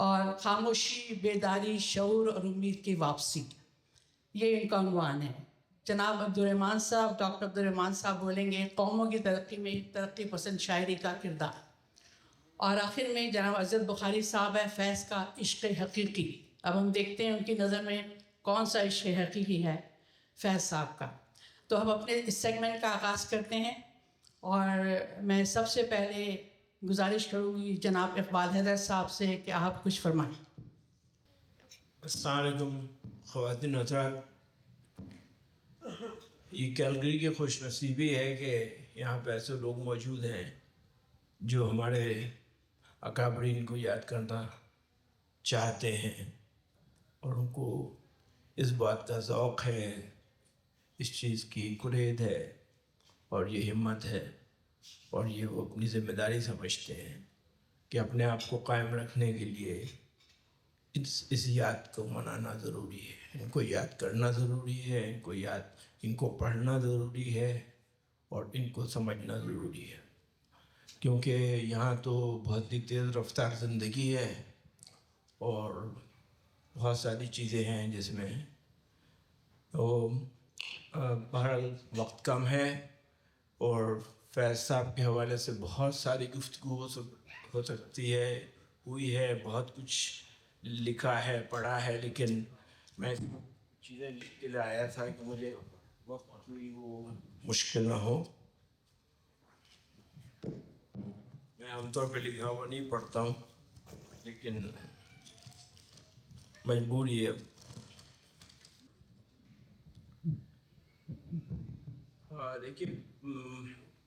اور خاموشی، بیداری، شعور اور امید کی واپسی، یہ ان کا عنوان ہے۔ جناب عبدالرحمٰن صاحب، ڈاکٹر عبدالرحمٰن صاحب بولیں گے قوموں کی ترقی میں ترقی پسند شاعری کا کردار، اور آخر میں جناب عزت بخاری صاحب ہے فیض کا عشق حقیقی۔ اب ہم دیکھتے ہیں ان کی نظر میں کون سا عشق حقیقی ہے فیض صاحب کا۔ تو ہم اپنے اس سیگمنٹ کا آغاز کرتے ہیں، اور میں سب سے پہلے گزارش کروں گی جناب اقبال حیدر صاحب سے کہ آپ کچھ فرمائیں۔ السلام علیکم خواتین حضرات، یہ کیلگری کی خوش نصیبی ہے کہ یہاں پہ ایسے لوگ موجود ہیں جو ہمارے اکابرین کو یاد کرنا چاہتے ہیں، اور ان کو اس بات کا ذوق ہے، اس چیز کی کرید ہے، اور یہ ہمت ہے، اور یہ وہ اپنی ذمہ داری سمجھتے ہیں کہ اپنے آپ کو قائم رکھنے کے لیے اس یاد کو منانا ضروری ہے، ان کو یاد کرنا ضروری ہے، ان کو پڑھنا ضروری ہے، اور ان کو سمجھنا ضروری ہے، کیونکہ یہاں تو بہت ہی تیز رفتار زندگی ہے، اور بہت ساری چیزیں ہیں جس میں بہرحال وقت کم ہے، اور فیض صاحب کے حوالے سے بہت ساری گفتگو ہو سکتی ہے، ہوئی ہے، بہت کچھ لکھا ہے، پڑھا ہے، لیکن میں چیزیں لکھ کے لایا تھا کہ مجھے وقت کی وہ مشکل نہ ہو۔ میں عام طور پہ لکھا ہوا نہیں پڑھتا ہوں، لیکن مجبوری ہے۔ لیکن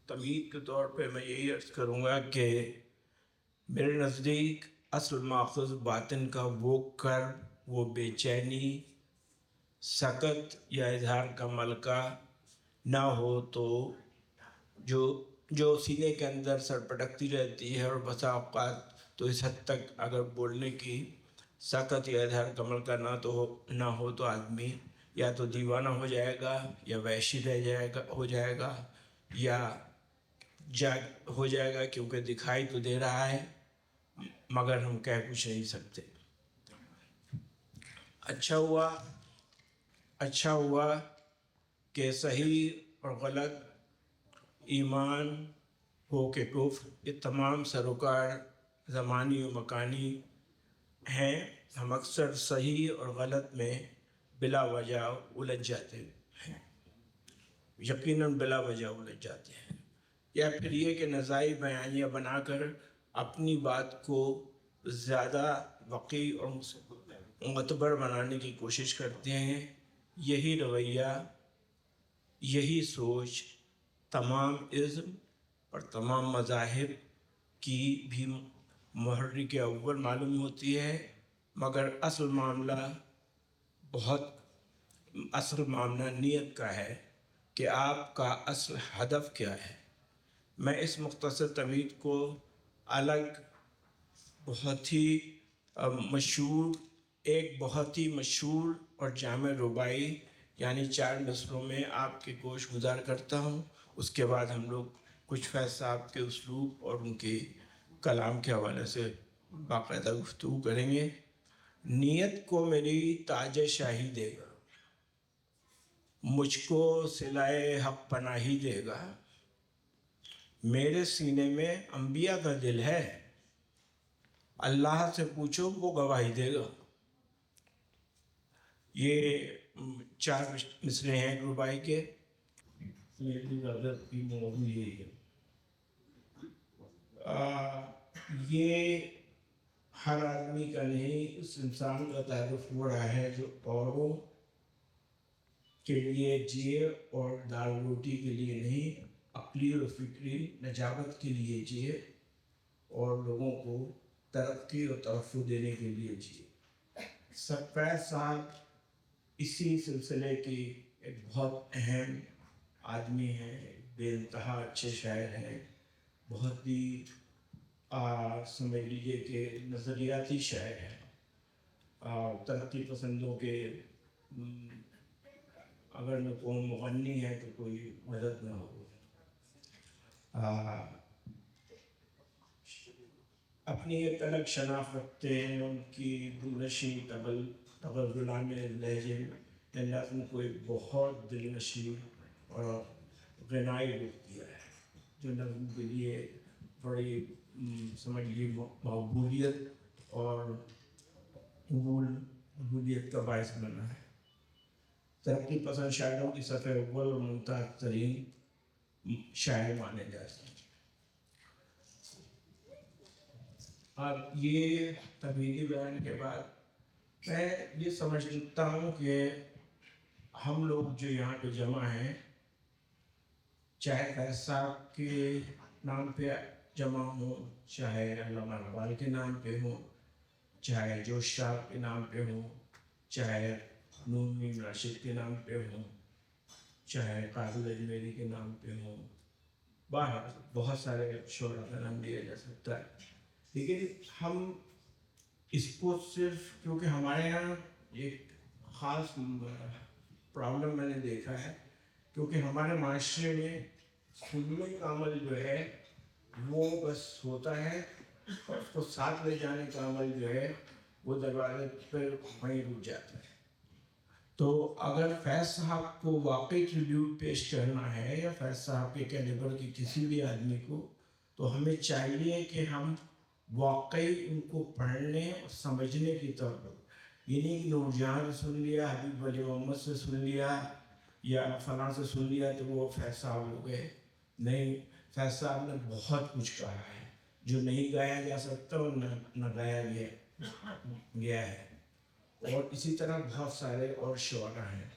تمہید کے طور پہ میں یہی عرض کروں گا کہ میرے نزدیک اصل ماخذ باطن کا وہ کرب، وہ بے چینی، سکت یا اظہار کا ملکہ نہ ہو تو جو سینے کے اندر سرپٹکتی رہتی ہے، اور بسا اوقات تو اس حد تک اگر بولنے کی سکت یا اظہار کا ملکہ نہ ہو تو آدمی یا تو دیوانہ ہو جائے گا، یا وحشی ہو جائے گا، یا ہو جائے گا، کیونکہ دکھائی تو دے رہا ہے مگر ہم کہہ کچھ نہیں سکتے۔ اچھا ہوا کہ صحیح اور غلط، ایمان ہو کہ کفر، یہ تمام سروکار زمانی و مکانی ہیں۔ ہم اکثر صحیح اور غلط میں بلا وجہ الجھ جاتے ہیں، یقیناً بلا وجہ الجھ جاتے ہیں، یا پھر یہ کہ نظائی بیانیہ بنا کر اپنی بات کو زیادہ وقوع اور معتبر بنانے کی کوشش کرتے ہیں۔ یہی رویہ، یہی سوچ تمام ازم اور تمام مذاہب کی بھی محرک اول معلوم ہوتی ہے، مگر اصل معاملہ نیت کا ہے کہ آپ کا اصل ہدف کیا ہے۔ میں اس مختصر تمہید کو بہت ہی مشہور اور جامع رباعی یعنی 4 مصروں میں آپ کے گوش گزار کرتا ہوں۔ اس کے بعد ہم لوگ کچھ فیض صاحب کے اسلوب اور ان کے کلام کے حوالے سے باقاعدہ گفتگو کریں گے۔ نیت کو میری تاج شاہی دے گا، مجھ کو صلائے حق پناہی دے گا، میرے سینے میں انبیاء کا دل ہے، اللہ سے پوچھو وہ گواہی دے گا۔ یہ 4 مصرے ہیں رباعی کے۔ یہ ہر آدمی کا نہیں، اس انسان کا تعارف ہو رہا ہے جو اوروں کے لیے جیے اور دال روٹی کے لیے نہیں، عقلی اور فکری نجابت کے لیے جیے اور لوگوں کو ترقی اور ترفع دینے کے لیے جیے۔ فیض صاحب اسی سلسلے کی ایک بہت اہم آدمی ہیں، بے انتہا اچھے شاعر ہیں، بہت ہی سمجھ لیجیے کہ نظریاتی شاعر ہیں، ترقی پسندوں کے اگر نہ کوئی مغنی ہے تو کوئی مدد نہ ہو۔ اپنی ایک الگ شناخت رکھتے ہیں. ان کی دلنشیں تغزلانِ لہجے نے نظم کو ایک بہت دلنشیں اور غنائی روپ دیا ہے، جو نظم کے لیے بڑی سمجھ لیجیے مقبولیت اور قبولیت کا باعث بنا ہے. ترقی پسند شاعروں کی صفحہ اول اور ممتاز ترین شاعر مانے جاتے ہیں. اب یہ تمہیدی بیان کے بعد میں یہ سمجھتا ہوں کہ ہم لوگ جو یہاں پہ جمع ہیں، چاہے فیض صاحب کے نام پہ جمع ہوں، چاہے علامہ اقبال کے نام پہ ہوں، چاہے جوش صاحب کے نام پہ ہوں، چاہے نون میم راشد کے نام پہ ہوں، چاہے قابل اجمیری کے نام پہ ہوں، باہر بہت سارے شعراء کا نام لیا جا سکتا ہے. لیکن ہم اس کو صرف کیونکہ ہمارے یہاں ایک خاص پرابلم میں نے دیکھا ہے، کیونکہ ہمارے معاشرے میں سننے کا عمل جو ہے وہ بس ہوتا ہے، اور اس کو ساتھ لے جانے کا عمل جو ہے وہ دروازے پر وہیں رک جاتا ہے. تو اگر فیض صاحب کو واقعی ٹریبیوٹ پیش کرنا ہے یا فیض صاحب کے کیلیبر کی کسی بھی آدمی کو، تو ہمیں چاہیے کہ ہم واقعی ان کو پڑھنے اور سمجھنے کی طرف، یہ نہیں کہ نور جہاں سے سن لیا، حبیب ولی محمد سے سن لیا یا فلاں سے سن لیا تو وہ فیض صاحب ہو گئے. نہیں، فیض صاحب نے بہت کچھ کہا ہے جو نہیں گایا جا سکتا اور نہ گایا گیا ہے، اور اسی طرح بہت سارے اور شعراء ہیں.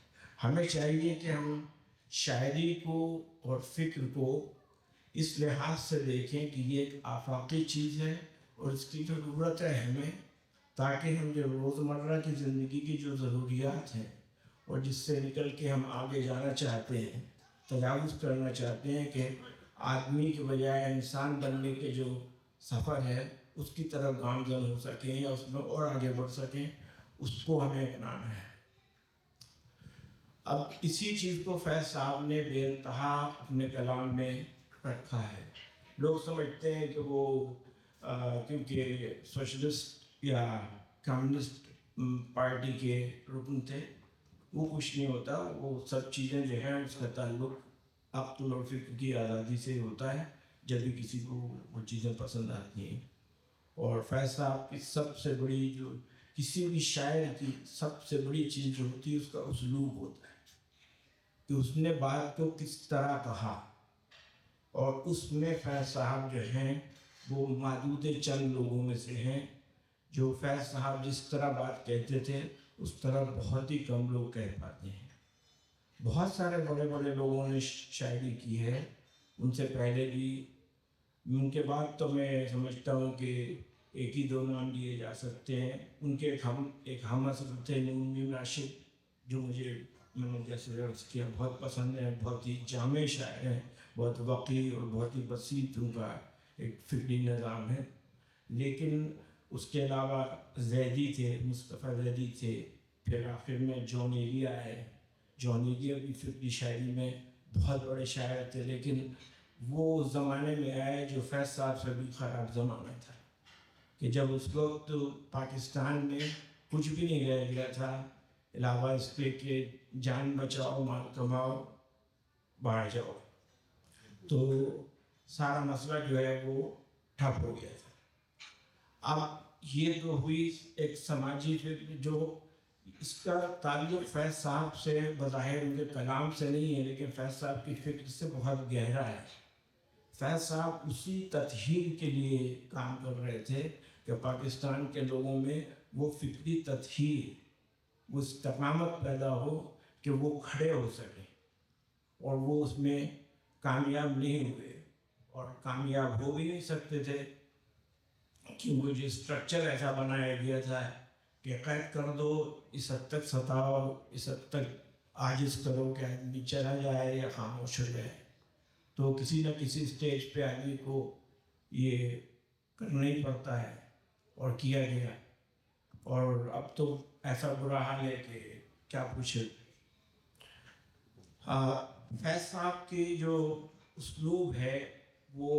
ہمیں چاہیے کہ ہم شاعری کو اور فکر کو اس لحاظ سے دیکھیں کہ یہ ایک آفاقی چیز ہے اور اس کی ضرورت ہے ہمیں، تاکہ ہم جو روزمرہ کی زندگی کی جو ضروریات ہیں اور جس سے نکل کے ہم آگے جانا چاہتے ہیں، تجاوز کرنا چاہتے ہیں، کہ آدمی کے بجائے انسان بننے کے جو سفر ہے اس کی طرف گامزن ہو سکیں یا اس میں اور آگے بڑھ سکیں، اس کو ہمیں اپنانا ہے. اب اسی چیز کو فیض صاحب نے بے انتہا اپنے کلام میں رکھا ہے. لوگ سمجھتے ہیں کہ وہ کیونکہ سوشلسٹ یا کمیونسٹ پارٹی کے رکن تھے، وہ کچھ نہیں ہوتا. وہ سب چیزیں جو ہیں اس کا تعلق عقل اور فکر کی آزادی سے ہوتا ہے، جب بھی کسی کو وہ چیزیں پسند آتی ہیں. اور فیض صاحب کی سب سے بڑی جو کسی بھی شاعر کی سب سے بڑی چیز جو ہوتی ہے اس کا اسلوب ہوتا ہے، کہ اس نے بات کو کس طرح کہا. اور اس میں فیض صاحب جو ہیں وہ معدود چند لوگوں میں سے ہیں جو فیض صاحب جس طرح بات کہتے تھے اس طرح بہت ہی کم لوگ کہہ پاتے ہیں. بہت سارے بڑے بڑے لوگوں نے شاعری کی ہے، ان سے پہلے بھی، ان کے بعد تو میں سمجھتا ہوں کہ ایک ہی دو نام لیے جا سکتے ہیں. ان کے ایک ہم اثر تھے نون میم راشد، جو میں نے جیسے عرض کیا بہت پسند ہے. بہت ہی جامع شاعر ہیں، بہت وقی اور بہت ہی بسیط ان کا ایک فکری نظام ہے. لیکن اس کے علاوہ زیدی تھے، مصطفیٰ زیدی تھے. پھر آخر میں جون ایلیا ہے. جون ایلیا بھی فکری شاعری میں بہت بڑے شاعر تھے، لیکن وہ زمانے میں آئے جو فیض صاحب سے بھی خراب زمانہ تھا، کہ جب اس وقت پاکستان میں کچھ بھی نہیں رہ گیا تھا علاوہ اس پہ کہ جان بچاؤ مال کماؤ باہر جاؤ، تو سارا مسئلہ جو ہے وہ ٹھپ ہو گیا تھا. اب یہ تو ہوئی ایک سماجی فکر، جو اس کا تعلق فیض صاحب سے بظاہر ان کے کلام سے نہیں ہے، لیکن فیض صاحب کی فکر سے بہت گہرا ہے. فیض صاحب اسی تطہیر کے لیے کام کر رہے تھے کہ پاکستان کے لوگوں میں وہ فکری تطہیر، وہ استقامت پیدا ہو کہ وہ کھڑے ہو سکیں. اور وہ اس میں کامیاب نہیں ہوئے، اور کامیاب ہو بھی نہیں سکتے تھے، کیونکہ جو اسٹرکچر ایسا بنایا گیا تھا کہ قید کر دو، اس حد تک ستاؤ، اس حد تک عاجز کرو کہ آدمی چلا جائے یا خاموش ہو جائے. تو کسی نہ کسی اسٹیج پہ آدمی کو یہ کرنا ہی پڑتا ہے، اور کیا گیا. اور اب تو ایسا برا حال ہے کہ کیا پوچھے. فیض صاحب کی جو اسلوب ہے وہ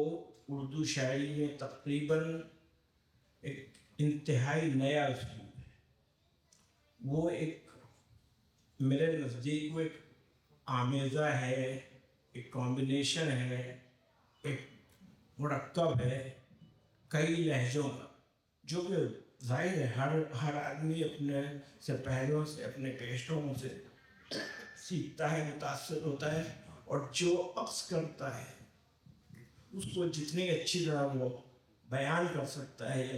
اردو شاعری میں تقریباً ایک انتہائی نیا اسلوب ہے. وہ ایک میرے نزدیک وہ ایک آمیزہ ہے, ایک کمبینیشن ہے, ایک مرکب ہے کئی لہجوں کا, جو کہ ظاہر ہے ہر آدمی اپنے سے پہلوں سے اپنے پیشوں سے سیکھتا ہے, متاثر ہوتا ہے, اور جو عکس کرتا ہے اس کو جتنی اچھی طرح وہ بیان کر سکتا ہے یا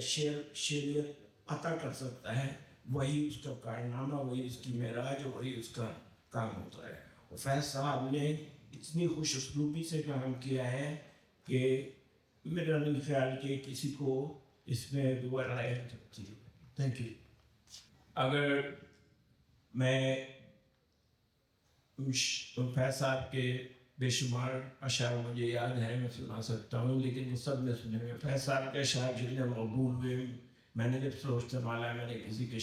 شعریت عطا کر سکتا ہے, وہی اس کا کارنامہ, وہی اس کی معراج, وہی اس کا کام ہوتا ہے. اور فیض صاحب نے اتنی خوش اسلوبی سے کام کیا ہے کہ میرا نہیں خیال کہ کسی کو اس میں دو رائے ہو سکتی ہے. Thank you. اگر میں فیض صاحب کے بے شمار اشعار مجھے یاد ہیں, میں سنا سکتا ہوں, لیکن وہ سب نے سنے ہوئے. فیض صاحب کے اشعار جتنے مقبول ہوئے میں نے جب سوچتا مالا میں نے کسی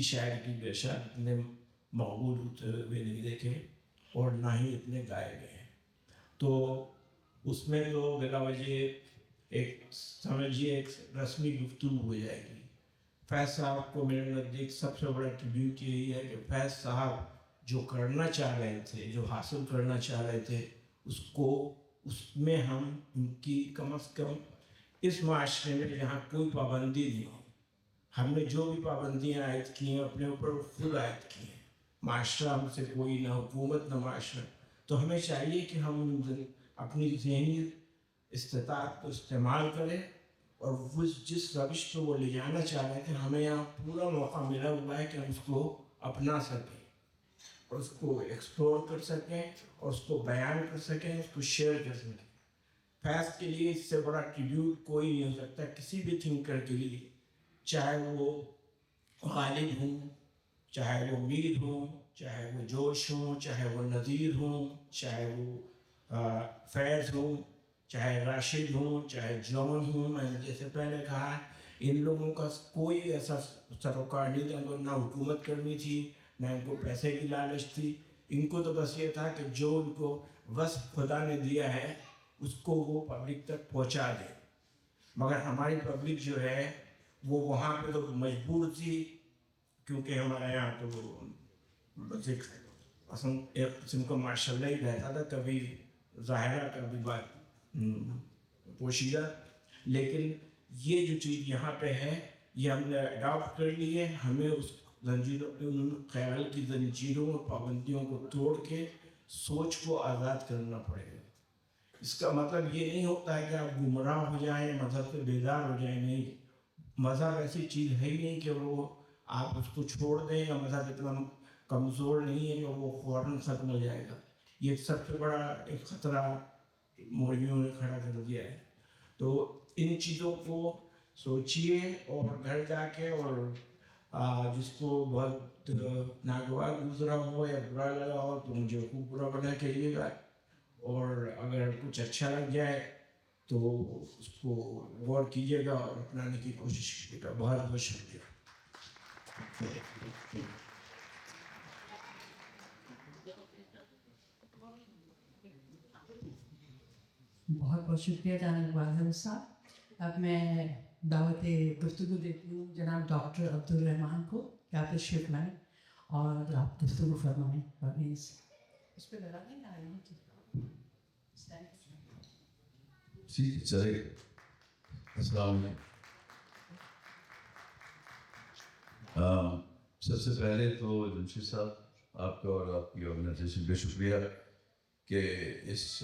شاعر کی بے اشعار اتنے مقبول ہوتے ہوئے نہیں دیکھے, اور نہ ہی اتنے گائے گئے ہیں. تو اس میں تو بلا وجہ ایک سمجھیے ایک رسمی گفتگو ہو جائے گی. فیض صاحب کو میرے نزدیک سب سے بڑا ٹریبیوٹ یہی ہے کہ فیض صاحب جو کرنا چاہ رہے تھے, جو حاصل کرنا چاہ رہے تھے, اس میں ہم ان کی کم از کم اس معاشرے میں جہاں کوئی پابندی نہیں ہو, ہم نے جو بھی پابندیاں عائد کی ہیں اپنے اوپر خود عائد کی ہیں. معاشرہ ہم سے کوئی نہ حکومت نہ معاشرہ. تو ہمیں چاہیے کہ ہم اپنی ذہنی استطاعت کو استعمال کریں, اور وہ جس روش پہ وہ لے جانا چاہ رہے تھے ہمیں یہاں پورا موقع ملا ہوا ہے کہ ہم اس کو اپنا سکیں, اور اس کو ایکسپلور کر سکیں, اور اس کو بیان کر سکیں, اس کو شیئر کر سکیں. فیض کے لیے اس سے بڑا ٹریبیوٹ کوئی نہیں ہو سکتا کسی بھی تھنکر کے لیے, چاہے وہ غالب ہوں, چاہے وہ میر ہوں, چاہے وہ جوش ہوں, چاہے وہ نذیر ہوں, چاہے وہ فیض ہوں, چاہے راشد ہوں, چاہے جون ہوں. میں نے جیسے پہلے کہا, ان لوگوں کا کوئی ایسا سروکار نہیں تھا, نہ حکومت کرنی تھی, نہ ان کو پیسے کی لالچ تھی. ان کو تو بس یہ تھا کہ جو ان کو وصف خدا نے دیا ہے اس کو وہ پبلک تک پہنچا دے. مگر ہماری پبلک جو ہے وہ وہاں پہ تو مجبور تھی, کیونکہ ہمارے یہاں تو بس ایک قسم کا ماشاء اللہ ہی رہتا تھا, کبھی ظاہرہ کبھی بات پوشیدہ. لیکن یہ جو چیز یہاں پہ ہے یہ ہم نے اڈاپٹ کر لی ہے. ہمیں اس زنجیروں ان خیال کی زنجیروں اور پابندیوں کو توڑ کے سوچ کو آزاد کرنا پڑے گا. اس کا مطلب یہ نہیں ہوتا ہے کہ آپ گمراہ ہو جائیں, مذہب سے بیدار ہو جائیں. نہیں, مذہب ایسی چیز ہے ہی نہیں کہ وہ آپ اس کو چھوڑ دیں, یا مذہب اتنا کمزور نہیں ہے کہ وہ فوراً ختم ہو جائے گا. یہ سب سے بڑا ایک خطرہ مولویوں نے کھڑا کر دیا ہے. تو ان چیزوں کو سوچیے, اور گھر جا کے, اور جس کو بہت ناگوار گزرا ہو یا برا لگا ہو تو مجھے خوب برا بنا کہیے گا, اور اگر کچھ اچھا لگ جائے تو اس کو غور کیجیے گا اور اپنانے کی کوشش کیجیے گا. بہت بہت شکریہ. بہت بہت شکریہ جناب واحد صاحب. اب میں دعوت گفتگو دیتی ہوں جناب ڈاکٹر عبدالرحمان کو کہ آپ تشریف لائیں اور آپ گفتگو فرمائیں. اس پہ لگا دیں جی چلے. السلام علیکم. سب سے پہلے تو جمشید صاحب آپ کا اور آپ کی آرگنائزیشن کا شکریہ کہ اس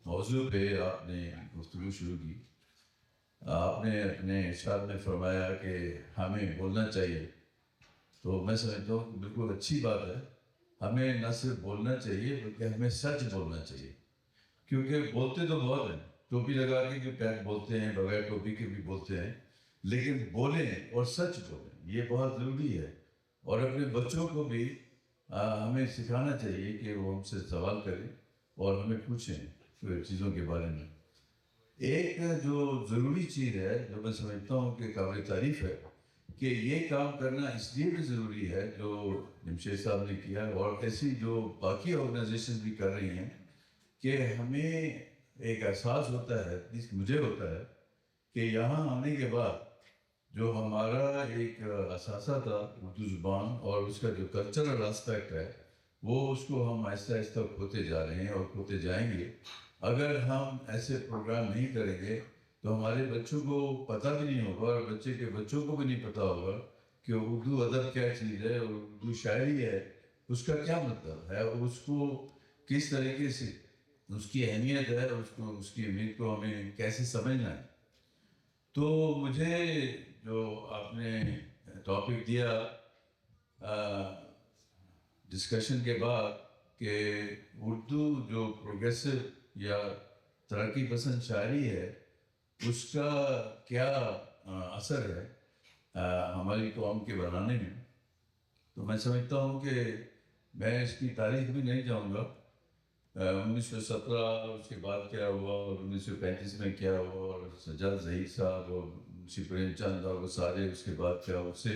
موضوع پہ آپ نے گفتگو شروع کی. آپ نے اپنے ارشاد میں فرمایا کہ ہمیں بولنا چاہیے, تو میں سمجھتا ہوں کہ بالکل اچھی بات ہے. ہمیں نہ صرف بولنا چاہیے بلکہ ہمیں سچ بولنا چاہیے, کیونکہ بولتے تو بہت ہیں, ٹوپی لگا کے بھی پیک بولتے ہیں, بغیر ٹوپی کے بھی بولتے ہیں, لیکن بولیں اور سچ بولیں یہ بہت ضروری ہے. اور اپنے بچوں کو بھی ہمیں سکھانا چاہیے کہ وہ ہم سے سوال کریں اور ہمیں پوچھیں چیزوں کے بارے میں. ایک جو ضروری چیز ہے جو میں سمجھتا ہوں کہ قابل تعریف ہے کہ یہ کام کرنا اس لیے بھی ضروری ہے جو جمشید صاحب نے کیا, اور ایسی جو باقی آرگنائزیشن بھی کر رہی ہیں, کہ ہمیں ایک احساس ہوتا ہے, مجھے ہوتا ہے کہ یہاں آنے کے بعد جو ہمارا ایک اثاثہ تھا اردو زبان اور اس کا جو کلچرل اسپیکٹ ہے وہ اس کو ہم آہستہ آہستہ کھوتے جا رہے ہیں اور کھوتے جائیں گے. اگر ہم ایسے پروگرام نہیں کریں گے تو ہمارے بچوں کو پتہ بھی نہیں ہوگا اور بچے کے بچوں کو بھی نہیں پتہ ہوگا کہ اردو ادب کیا چیز ہے اور اردو شاعری ہے اس کا کیا مطلب ہے اور اس کو کس طریقے سے اس کی اہمیت ہے اور اس کی اہمیت کو ہمیں کیسے سمجھنا ہے. تو مجھے جو آپ نے ٹاپک دیا ڈسکشن کے بعد کہ اردو جو پروگریسو یا ترقی پسند شاعری ہے اس کا کیا اثر ہے ہماری قوم کے بنانے میں، تو میں سمجھتا ہوں کہ میں اس کی تاریخ بھی نہیں جاؤں گا. 1917 اس کے بعد کیا ہوا اور 1935 میں کیا ہوا اور سجاد ظہیر صاحب اور منشی پریم چند اور وہ سارے اس کے بعد کیا اس سے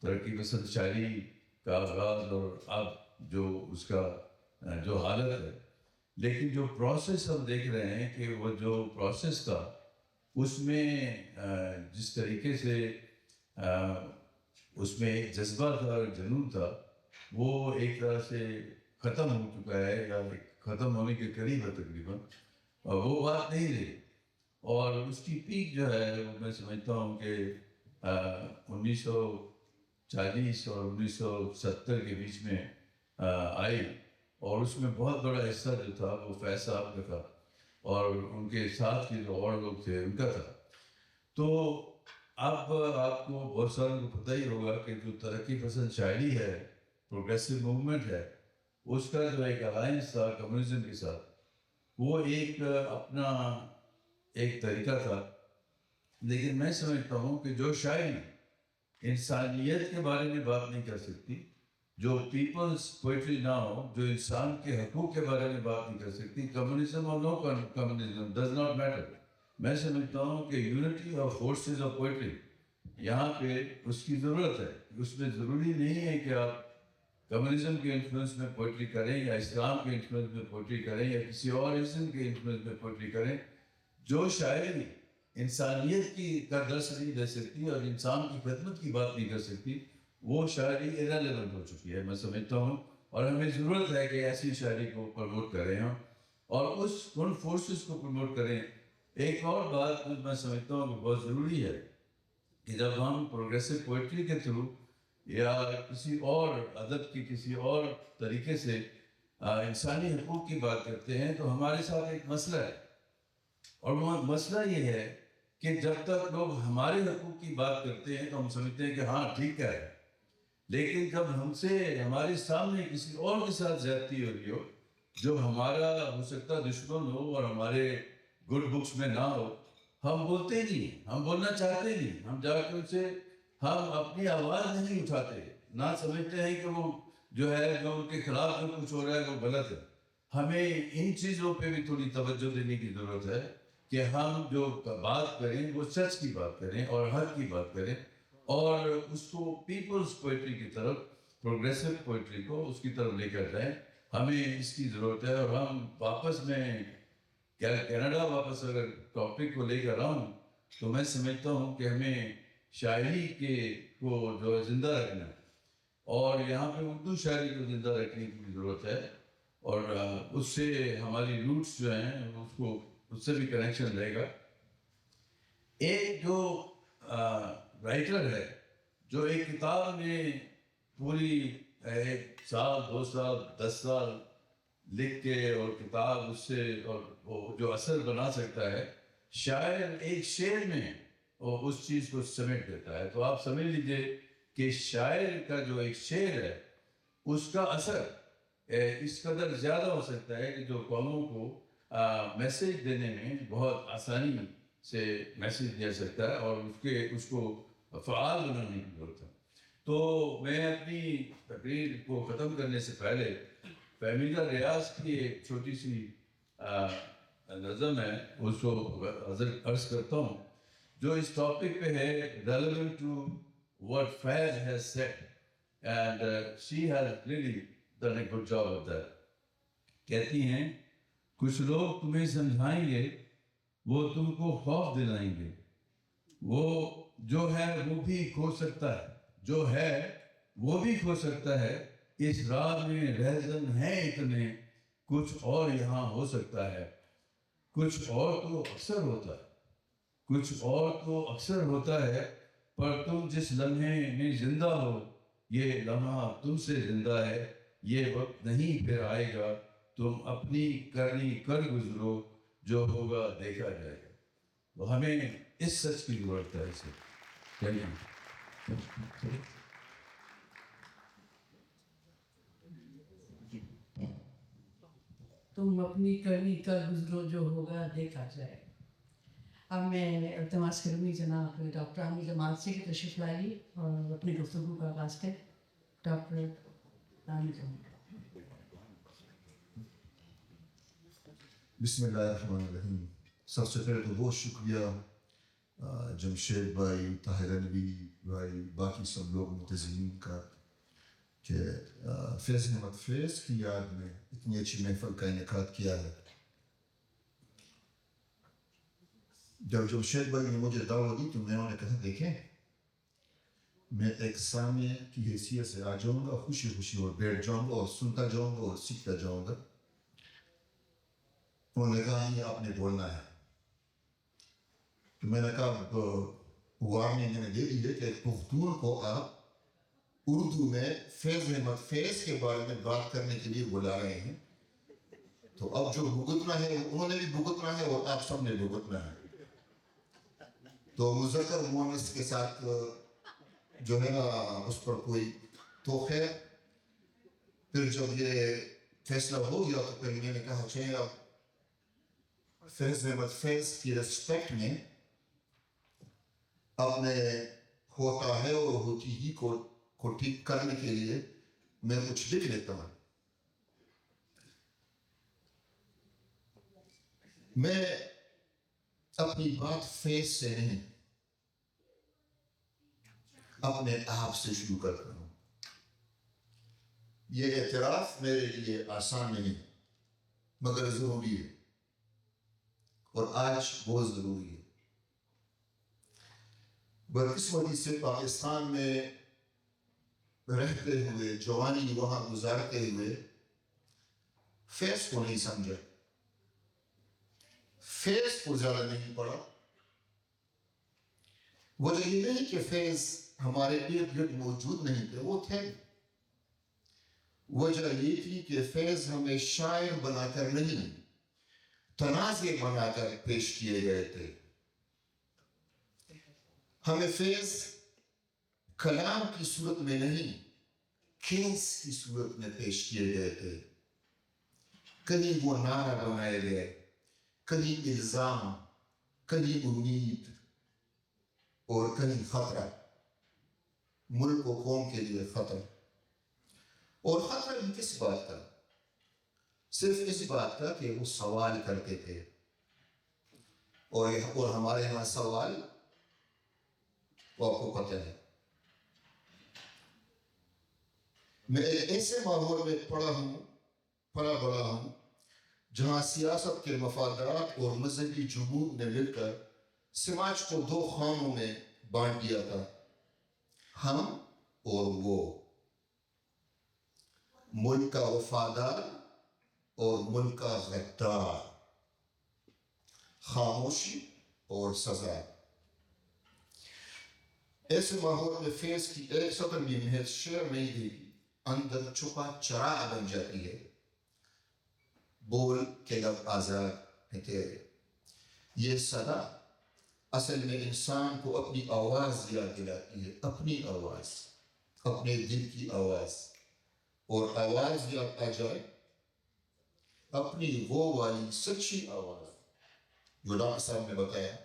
ترقی پسند شاعری کا آغاز اور اب جو اس کا جو حالت ہے. لیکن جو پروسیس ہم دیکھ رہے ہیں کہ وہ جو پروسیس تھا اس میں جس طریقے سے اس میں ایک جذبہ تھا اور جنون تھا وہ ایک طرح سے ختم ہو چکا ہے یا ختم ہونے کے قریب ہے تقریباً، اور وہ بات نہیں رہی. اور اس کی پیک جو ہے وہ میں سمجھتا ہوں کہ 1940 اور 1970 کے بیچ میں آئی اور اس میں بہت بڑا حصہ جو تھا وہ فیض صاحب کا تھا اور ان کے ساتھ کے جو اور لوگ تھے ان کا تھا. تو اب آپ کو بہت ساروں کو پتہ ہی ہوگا کہ جو ترقی پسند شاعری ہے پروگریسو موومنٹ ہے اس کا جو ایک الائنس تھا کمیونزم کے ساتھ وہ ایک اپنا ایک طریقہ تھا. لیکن میں سمجھتا ہوں کہ جو شاعری انسانیت کے بارے میں بات نہیں کر سکتی، جو پیپلز پوئٹری نہ ہو، جو انسان کے حقوق کے بارے میں بات نہیں کر سکتی، کمیونزم اور نو کمیونزم ڈز ناٹ میٹر. میں سمجھتا ہوں کہ unity of forces of poetry یہاں پہ اس کی ضرورت ہے. اس میں ضروری نہیں ہے کہ آپ کمیونزم کے انفلوئنس میں پوئٹری کریں یا اسلام کے انفلوئنس میں پوئٹری کریں یا کسی اور ازم کے انفلوئنس میں پوئٹری کریں. جو شاعری انسانیت کی کا درس نہیں دے سکتی اور انسان کی خدمت کی بات نہیں کر سکتی وہ شاعری ایرریلیونٹ ہو چکی ہے میں سمجھتا ہوں. اور ہمیں ضرورت ہے کہ ایسی شاعری کو پروموٹ کریں ہم اور ان فورسز کو پروموٹ کریں. ایک اور بات میں سمجھتا ہوں کہ بہت ضروری ہے کہ جب ہم پروگریسو پوئٹری کے تھرو یا کسی اور ادب کی کسی اور طریقے سے انسانی حقوق کی بات کرتے ہیں تو ہمارے ساتھ ایک مسئلہ ہے. اور وہ مسئلہ یہ ہے کہ جب تک لوگ ہمارے حقوق کی بات کرتے ہیں تو ہم سمجھتے ہیں کہ ہاں ٹھیک ہے، لیکن جب ہم سے ہمارے سامنے کسی اور کے ساتھ زیادتی ہو رہی ہو جو ہمارا ہو سکتا دشمن ہو اور ہمارے گڈ بکس میں نہ ہو، ہم بولتے نہیں، ہم بولنا چاہتے نہیں، ہم جا کے ان سے ہم اپنی آواز نہیں اٹھاتے، نہ سمجھتے ہیں کہ وہ جو ہے جو ان کے خلاف جو کچھ ہو رہا ہے وہ غلط ہے. ہمیں ان چیزوں پہ بھی تھوڑی توجہ دینے کی ضرورت ہے کہ ہم جو بات کریں وہ سچ کی بات کریں اور حق کی بات کریں اور اس کو پیپلز پوئٹری کی طرف، پروگریسو پوئٹری کو اس کی طرف لے کر جائیں. ہمیں اس کی ضرورت ہے. اور ہم واپس میں کینیڈا واپس اگر ٹاپک کو لے کر آؤں تو میں سمجھتا ہوں کہ ہمیں شاعری کو جو زندہ رکھنا ہے اور یہاں پہ اردو شاعری کو زندہ رکھنے کی ضرورت ہے اور اس سے ہماری روٹس جو ہیں اس سے بھی کنیکشن رہے گا. ایک جو رائٹر ہے جو ایک کتاب میں پوری 1 سال 2 سال 10 سال لکھ کے اور کتاب اس سے اور وہ جو اثر بنا سکتا ہے، شاعر ایک شعر میں وہ اس چیز کو سمیٹ دیتا ہے. تو آپ سمجھ لیجئے کہ شاعر کا جو ایک شعر ہے اس کا اثر اس قدر زیادہ ہو سکتا ہے کہ جو قوموں کو میسیج دینے میں بہت آسانی سے میسیج دیا سکتا ہے اور اس کو فعال بنانے کی ضرورت ہے. تو میں اپنی تقریر کو ختم کرنے سے پہلے فہمیدہ ریاض کی ایک چھوٹی سی نظم ہے اس کو عرض کرتا ہوں جو اس ٹاپک پہ ہے relevant to what Faiz has said and she has really done a good job of that. کہتی ہیں کچھ لوگ تمہیں سمجھائیں گے وہ تم کو خوف دلائیں گے، وہ جو ہے وہ بھی کھو سکتا ہے، جو ہے وہ بھی کھو سکتا ہے، اس رات میں رہزن ہیں اتنے، کچھ اور یہاں ہو سکتا ہے، کچھ اور تو اکثر ہوتا ہے، کچھ اور تو اکثر ہوتا ہے، پر تم جس لمحے میں زندہ ہو، یہ لمحہ تم سے زندہ ہے، یہ وقت نہیں پھر آئے گا، تم اپنی کرنی کر گزرو، جو ہوگا دیکھا جائے گا۔ تو ہمیں اس سچ کی ضرورت ہے اسے چلیے۔ تم اپنی کرنی کر گزرو، جو ہوگا دیکھا جائے۔ اب میں التماس کروں گی جناب ڈاکٹر عامر جمال سے کہ تشریف لائیے اور اپنی گفتگو کا آغاز کریں۔ ڈاکٹر عامر جمال۔ بسم اللہ الرحمن الرحیم۔ سب سے پہلے تو بہت شکریہ جمشید بھائی، طاہر نبی بھائی، باقی سب لوگ منتظمین کا کہ فیض احمد فیض کی یاد میں اتنی اچھی محفل کا انعقاد کیا ہے۔ جب جمشید بھائی نے مجھے دعوت دی تو میں نے کہا دیکھیں میں ایک سامع کی حیثیت سے آ جاؤں گا، خوشی خوشی اور بیٹھ جاؤں گا اور سنتا جاؤں گا اور سیکھتا جاؤں گا۔ انہوں نے کہا یہ آپ نے بولنا ہے، تو میں نے کہا وارننگ میں نے دے دی ہے کہ پختون کو آپ اردو میں فیض احمد فیض کے بارے میں بات کرنے کے لیے بلا رہے ہیں، تو اب جو بھگتنا ہے انہوں نے بھی بھگتنا ہے اور آپ سب نے بھگتنا ہے۔ تو مذکر مؤنث کے ساتھ جو ہے نا اس پر کوئی تو خیر پھر جب یہ فیصلہ ہو گیا تو پھر میں نے کہا چاہیے اب فیض احمد فیض کی ریسپیکٹ میں اپنے ہوتا ہے اور ہوتی ہی کو ٹھیک کرنے کے لیے میں کچھ لکھ لیتا ہوں۔ میں اپنی بات فیض سے نہیں اپنے آپ سے شروع کرتا ہوں۔ یہ اعتراف میرے لیے آسان نہیں مگر ضروری ہے اور آج بہت ضروری ہے۔ بدقسمتی سے پاکستان میں رہتے ہوئے، جوانی وہاں گزارتے ہوئے فیض کو نہیں سمجھا، فیض کو زیادہ نہیں پڑھا۔ وجہ یہ نہیں کہ فیض ہمارے ارد گرد موجود نہیں تھے، وہ تھے۔ وجہ یہ تھی کہ فیض ہمیں شاعر بنا کر نہیں، تناظر بنا کر پیش کیے گئے تھے۔ ہمیں فیض کلام کی صورت میں نہیں، کیس کی صورت میں پیش کیے گئے تھے۔ کہیں وہ نعرہ بنائے گئے، کہیں الزام، کہیں امید اور کہیں خطرہ، ملک و قوم کے لیے خطرہ۔ اور خطرہ بھی کس بات کا؟ صرف اس بات کا کہ وہ سوال کرتے تھے، اور ہمارے یہاں سوال وہ آپ کو پتہ ہے۔ میں ایک ایسے ماحول میں پڑا بڑا ہوں جہاں سیاست کے مفادات اور مذہبی جمود نے مل کر سماج کو دو خانوں میں بانٹ دیا تھا، ہم اور وہ، ملک کا وفادار اور ملک کا غدار، خاموشی اور سزا۔ ایسے ماحول میں فیض کی ایک سطر بھی محض شعر نہیں دیگی، اندر چھپا چراغ بن جاتی ہے۔ بول کے لب آزاد ہے تیرے، یہ صدا اصل میں انسان کو اپنی آواز یاد دلاتی ہے، اپنی آواز، اپنے دل کی آواز۔ اور آواز یاد آ جائے اپنی وہ والی سچی آواز جو ڈاکٹر صاحب نے بتایا،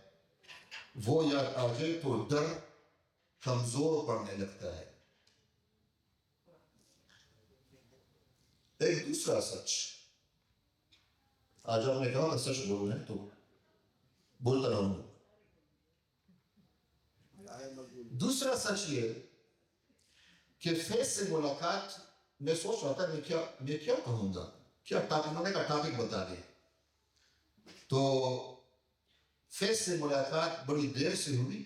وہ یاد آ جائے تو ڈر کمزور پڑنے لگتا ہے۔ ایک دوسرا سچ، آج آپ نے کہا کہ سچ بول رہے ہیں تو بولتا رہوں گا۔ دوسرا سچ یہ کہ فیض سے ملاقات، میں سوچ رہا تھا میں کیا کہوں گا، کیا ٹاپک کا ٹاپک بتا دیں۔ تو فیض سے ملاقات بڑی دیر سے ہوئی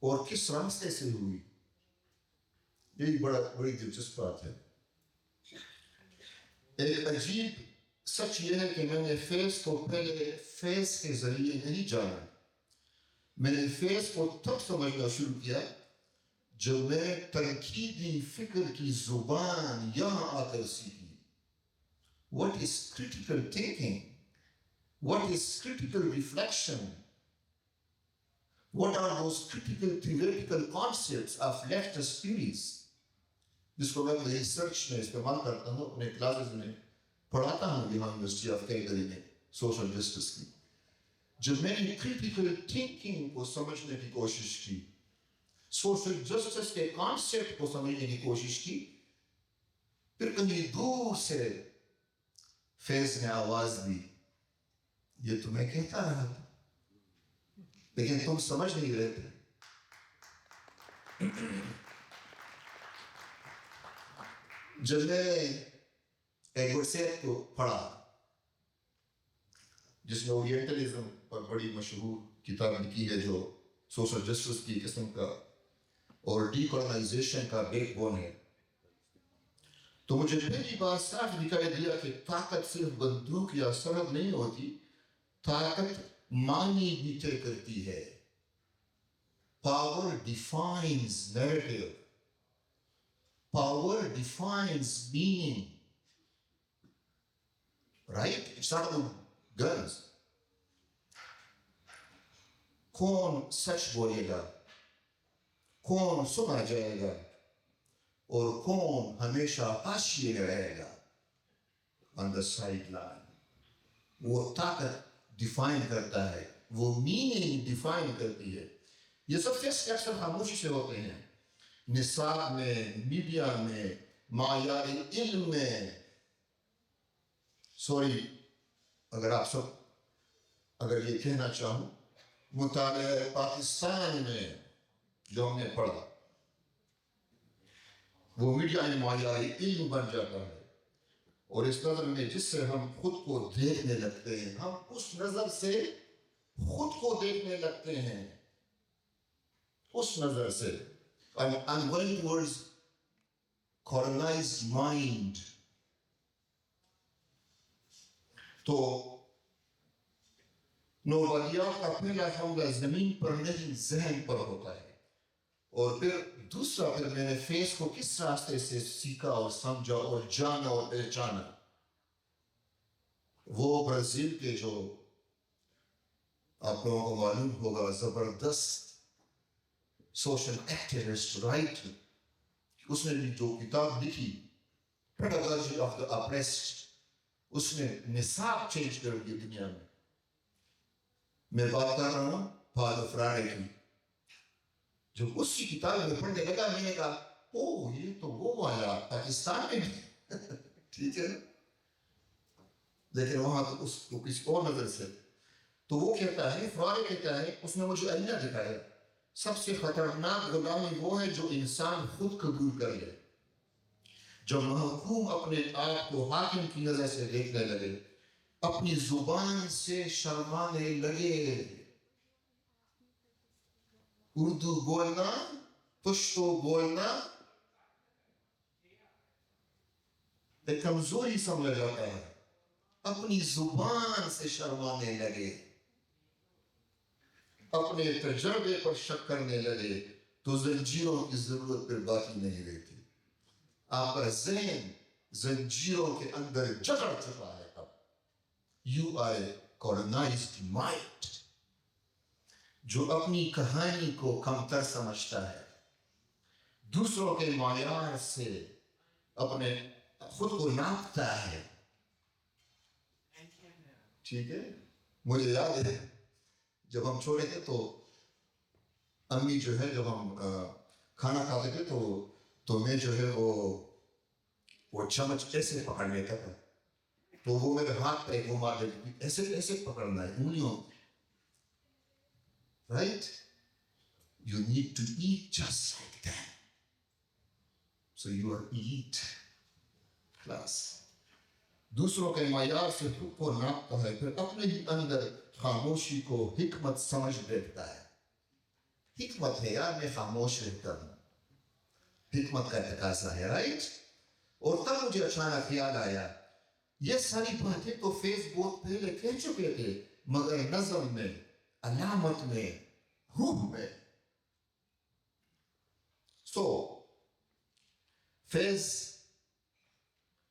اور کس راستے سے ہوئی. یہی بڑی دلچسپ بات ہے. ایک عجیب سچ یہ ہے کہ میں نے فیض کو پہلے فیض کے ذریعے نہیں جانا. میں نے فیض کو تب سمجھنا شروع کیا جب میں نے تنقیدی فکر کی زبان یہاں آ کر سیکھی. What is critical thinking? What is critical reflection? What are those critical theoretical concepts of leftist theories? جس کو میں ریسرچ میں استعمال کرتا ہوں, اپنے کلاسز میں پڑھاتا ہوں یہاں یونیورسٹی آف کیلگری میں سوشل جسٹس کی. جب میں نے کریٹیکل تھنکنگ کو سمجھنے کی کوشش کی, سوشل جسٹس کے کانسیپٹ کو سمجھنے کی کوشش کی, پھر کہیں دور سے فیض نے آواز دی, یہ تو میں کہتا رہا تھا لیکن تم سمجھ نہیں رہے تھے. جب میں ایڈورڈ سیڈ کو پڑھا, جس نے اورینٹلزم پر بڑی مشہور کتاب لکھی ہے جو سوشل جسٹس کی قسم کا اور ڈی کولونائزیشن کا بیک بون ہے, تو مجھے پہلی بات صاف دکھائی دیا کہ طاقت صرف بندوق یا سرحد نہیں ہوتی, طاقت معنی بھی طے کرتی ہے. Power defines narrative, power defines meaning, right? It's not about guns. کون سچ بولے گا, کون سنا جائے گا, اور کون ہمیشہ حاشیے میں رہے گا, آن دا سائڈ لائن. وہ طاقت ڈیفائن کرتا ہے, وہ میننگ ڈیفائن کرتی ہے. یہ سب فیصلے اکثر خاموشی سے ہوتے ہیں, نصاب میں, میڈیا میں, معیار علم میں. سوری اگر آپ سب اگر یہ کہنا چاہوں, مطالعہ پاکستان میں جو ہم نے پڑھا وہ میڈیا میں معیار علم بن جاتا ہے, اور اس نظر میں جس سے ہم خود کو دیکھنے لگتے ہیں, ہم اس نظر سے خود کو دیکھنے لگتے ہیں, اس نظر سے. I'm going towards colonized mind. تو نوبادیات کا پہلا حملہ زمین پر نہیں ذہن پر ہوتا ہے, اور پھر دوسرا پھر میں نے فیس کو کس راستے سے سیکھا اور سمجھا اور جانا اور پہچانا. وہ برازیل کے جو آپ لوگوں کو معلوم ہوگا زبردست سوشل ایکٹیوسٹ رائٹر, اس نے جو کتاب لکھی پیڈاگوجی آف دا اپریسڈ, اس نے نصاب چینج کر دیا دنیا میں. میں بات کر رہا ہوں پالو فرائرے کی. جب اس کی کتاب میں پڑھنے لگا, میں نے کہا اوہ یہ تو وہ والا پاکستان میں بھی ٹھیک ہے, لیکن وہاں تو اس کو کسی اور نظر سے. تو وہ کہتا ہے, فرائرے کہتا ہے, اس نے مجھے آئینہ دکھایا, سب سے خطرناک غلامی وہ ہے جو انسان خود قبول کر لے. جب محکوم اپنے آپ کو حاکم کی نظر سے دیکھنے لگے, اپنی زبان سے شرمانے لگے. اردو بولنا, پشتو بولنا ایک کمزوری سمجھا جاتا ہے. اپنی زبان سے شرمانے لگے, اپنے تجربے پر شک کرنے لگے, تو زنجیروں کی ضرورت پھر باقی نہیں رہتی. آپ کا ذہن زنجیروں کے اندر جکڑ چکا ہے. اب یو آر colonized mind, جو اپنی کہانی کو کمتر سمجھتا ہے, دوسروں کے معیار سے اپنے خود کو ناپتا ہے. ٹھیک ہے, مجھے یاد ہے جب ہم چھوٹے تھے تو امی جو ہے جب ہم کھانا کھاتے تھے تو میں جو ہے وہ چمچ ایسے پکڑ لیتا تھا, تو وہ میرے ہاتھ پہ گھما دیتی, ایسے ایسے پکڑنا ہے انگلیوں. Right? You need to eat just like that. So you are eat class. دوسروں کے معیار سے خود کو ناپتا ہے, پھر اپنے ہی اندر خاموشی کو حکمت سمجھ بیٹھتا ہے. حکمت ہے یار میں خاموش رہتا ہوں, حکمت کا تقاضا ہے, رائٹ. اور تب مجھے اچانک خیال آیا یہ ساری باتیں تو فیض بہت پہلے کہہ چکے تھے, مگر نظم میں, علامت میں, روح میں. سو فیض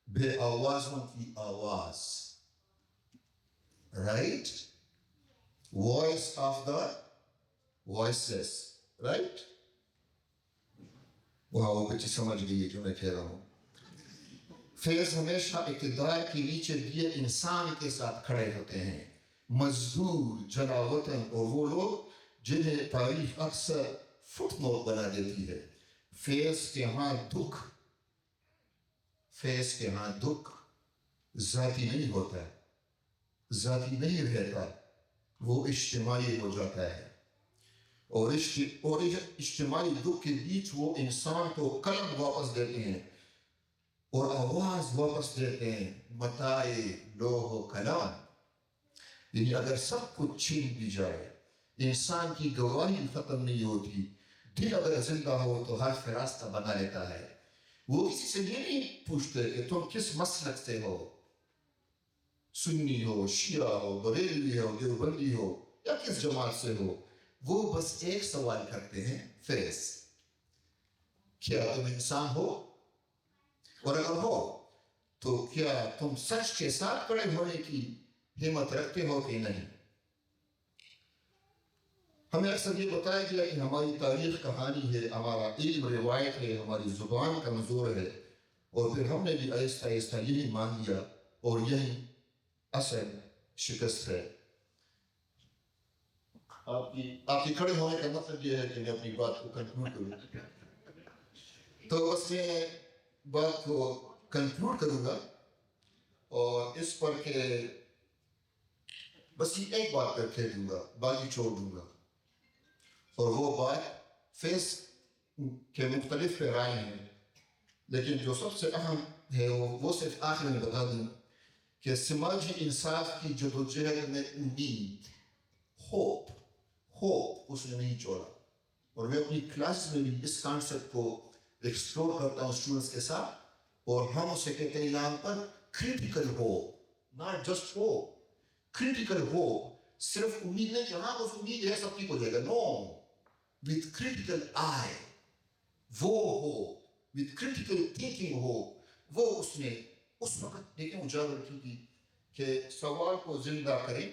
بے آوازوں کی آواز, right, voice of the voices, right. وہاں وہ بچی سمجھ گئی جو میں کہہ رہا ہوں. فیض ہمیشہ اقتدار کے نیچے دیے انسان کے ساتھ کھڑے ہوتے ہیں, مزدور, جلا وطن, اور وہ لوگ جنہیں تاریخ اکثر فٹ نوٹ بنا دیتی ہے. فیض کے ہاں دکھ, فیض کے ہاں دکھ ذاتی نہیں ہوتا, ذاتی نہیں رہتا, وہ اجتماعی ہو جاتا ہے. اور اجتماعی دکھ کے بیچ وہ انسان کو قلم واپس دیتے ہیں اور آواز واپس دیتے ہیں, متائے لوح و قلم. یعنی اگر سب کچھ چھین بھی جائے, انسان کی گواہی ختم نہیں ہوتی. دل اگر زندہ ہو تو حرف راستہ بنا لیتا ہے. وہ کسی سے یہ نہیں پوچھتے کہ تم کس مسلک سے ہو, سنی ہو, شیعہ ہو, بریلوی ہو, دیوبندی ہو, یا کس جماعت سے ہو. وہ بس ایک سوال کرتے ہیں, فیض, کیا تم انسان ہو؟ اور اگر ہو تو کیا تم سچ کے ساتھ کھڑے ہونے کی ہمت رکھتے ہو کہ نہیں؟ ہمیں اکثر یہ بتایا گیا کہ ہماری تاریخ کہانی ہے, ہمارا علم روایت ہے, ہماری زبان کمزور ہے, اور پھر ہم نے بھی آہستہ آہستہ یہی مان لیا, اور یہی اصل شکست ہے. آپ کی کھڑے ہونے کا مطلب یہ ہے کہ میں اپنی بات کو کنکلوڈ کروں. تو بس میں بات کو کنکلوڈ کروں گا, اور اس پر کہ بس یہ ایک بات کر کہہ دوں گا, باقی چھوڑ دوں گا. اور وہ بات فیض کے مختلف رائے ہیں, لیکن جو سب سے اہم ہے وہ صرف آخر میں بتا دوں کہ سماجی انصاف کی جدوجہد میں امید, ہوپ اس نے نہیں چھوڑا. اور میں اپنی کلاس میں بھی اس کانسیپٹ کو ایکسپلور کرتا ہوں اسٹوڈنٹس کے ساتھ, اور ہم اسے کہتے ہیں یہاں پر critical hope, not just hope, critical hope. صرف امید نہیں کہ ہاں بس امید ہے سب ٹھیک ہو جائے گا, نو, with critical eye, وہ ہو, with critical thinking ہو. وہ اس نے اس وقت دیکھیں اجاگر کی کہ سوال کو زندہ کریں.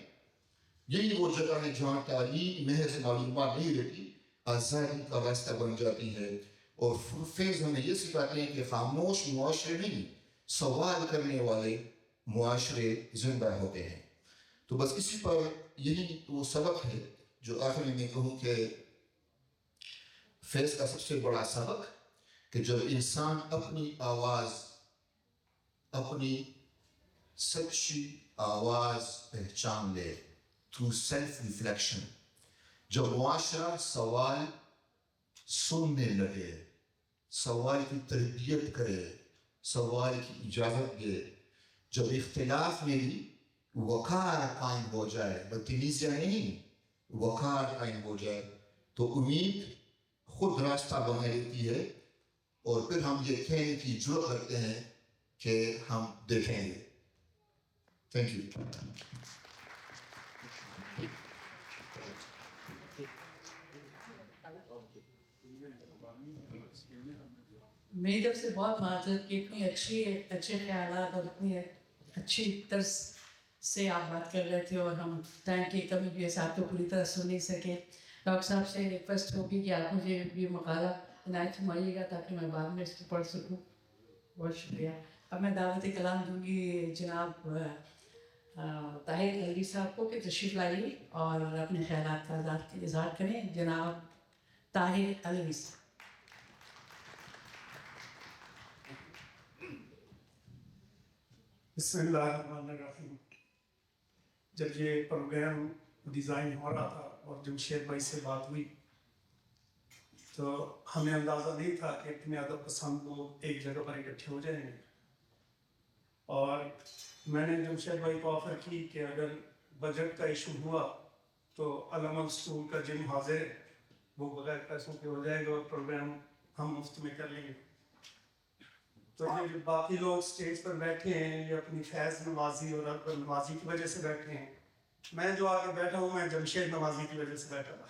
یہی وہ جگہ ہے جہاں تعلیم محض معلومات نہیں رہتی, آزادی کا راستہ بن جاتی ہے. اور فیض ہمیں یہ سکھاتے ہیں کہ خاموش معاشرے نہیں, سوال کرنے والے معاشرے زندہ ہوتے ہیں. تو بس اسی پر یہی وہ سبق ہے جو آخر میں کہوں کہ فیض کا سب سے بڑا سبق کہ جب انسان اپنی آواز, اپنی سچی آواز پہچان لے through self-reflection, جب معاشرہ سوال سننے لگے, سوال کی تربیت کرے, سوال کی اجازت دے, جب اختلاف میں بھی وقار قائم ہو جائے, بدتمیزیاں نہیں, وقار قائم ہو جائے, تو امید خود راستہ بنا لیتی ہے. اور پھر ہم یہ کہنے کی جرأت کرتے ہیں کہ ہم دیکھیں گے. Thank you. میری طرف سے بہت معذرت کہ اتنی اچھے خیالات اور اتنی اچھی طرز سے آپ بات کر رہے تھے, اور ہم ٹائم کی کمی کی وجہ سے آپ کو پوری طرح سن نہیں سکے. ڈاکٹر صاحب سے ریکویسٹ ہوگی کہ آپ مجھے یہ مقالہ عنایت فرمائیے گا تاکہ میں بعد میں اس کو پڑھ سکوں. بہت شکریہ. اب میں دعوت کلام دوں گی جناب طاہر علوی صاحب کو کہ تشریف لائیے اور اپنے خیالات کا اظہار کریں. جناب طاہر علوی صاحب. بسم اللہ الرحمن الرحیم. جب یہ پروگرام ڈیزائن ہو رہا تھا اور جمشید بھائی سے بات ہوئی تو ہمیں اندازہ نہیں تھا کہ اتنے ادب پسند لوگ ایک جگہ پر اکٹھے ہو جائیں گے. اور میں نے جمشید بھائی کو آفر کی کہ اگر بجٹ کا ایشو ہوا تو علامہ اسکول کا جم حاضر ہے, وہ بغیر پیسوں کے ہو جائے گا اور پروگرام ہم مفت میں کر لیں گے. تو یہ جو باقی لوگ اسٹیج پر بیٹھے ہیں یہ اپنی فیض نوازی اور اکبر نوازی کی وجہ سے بیٹھے ہیں. میں جو آگے بیٹھا ہوں میں جمشید نوازی کی وجہ سے بیٹھا ہوں.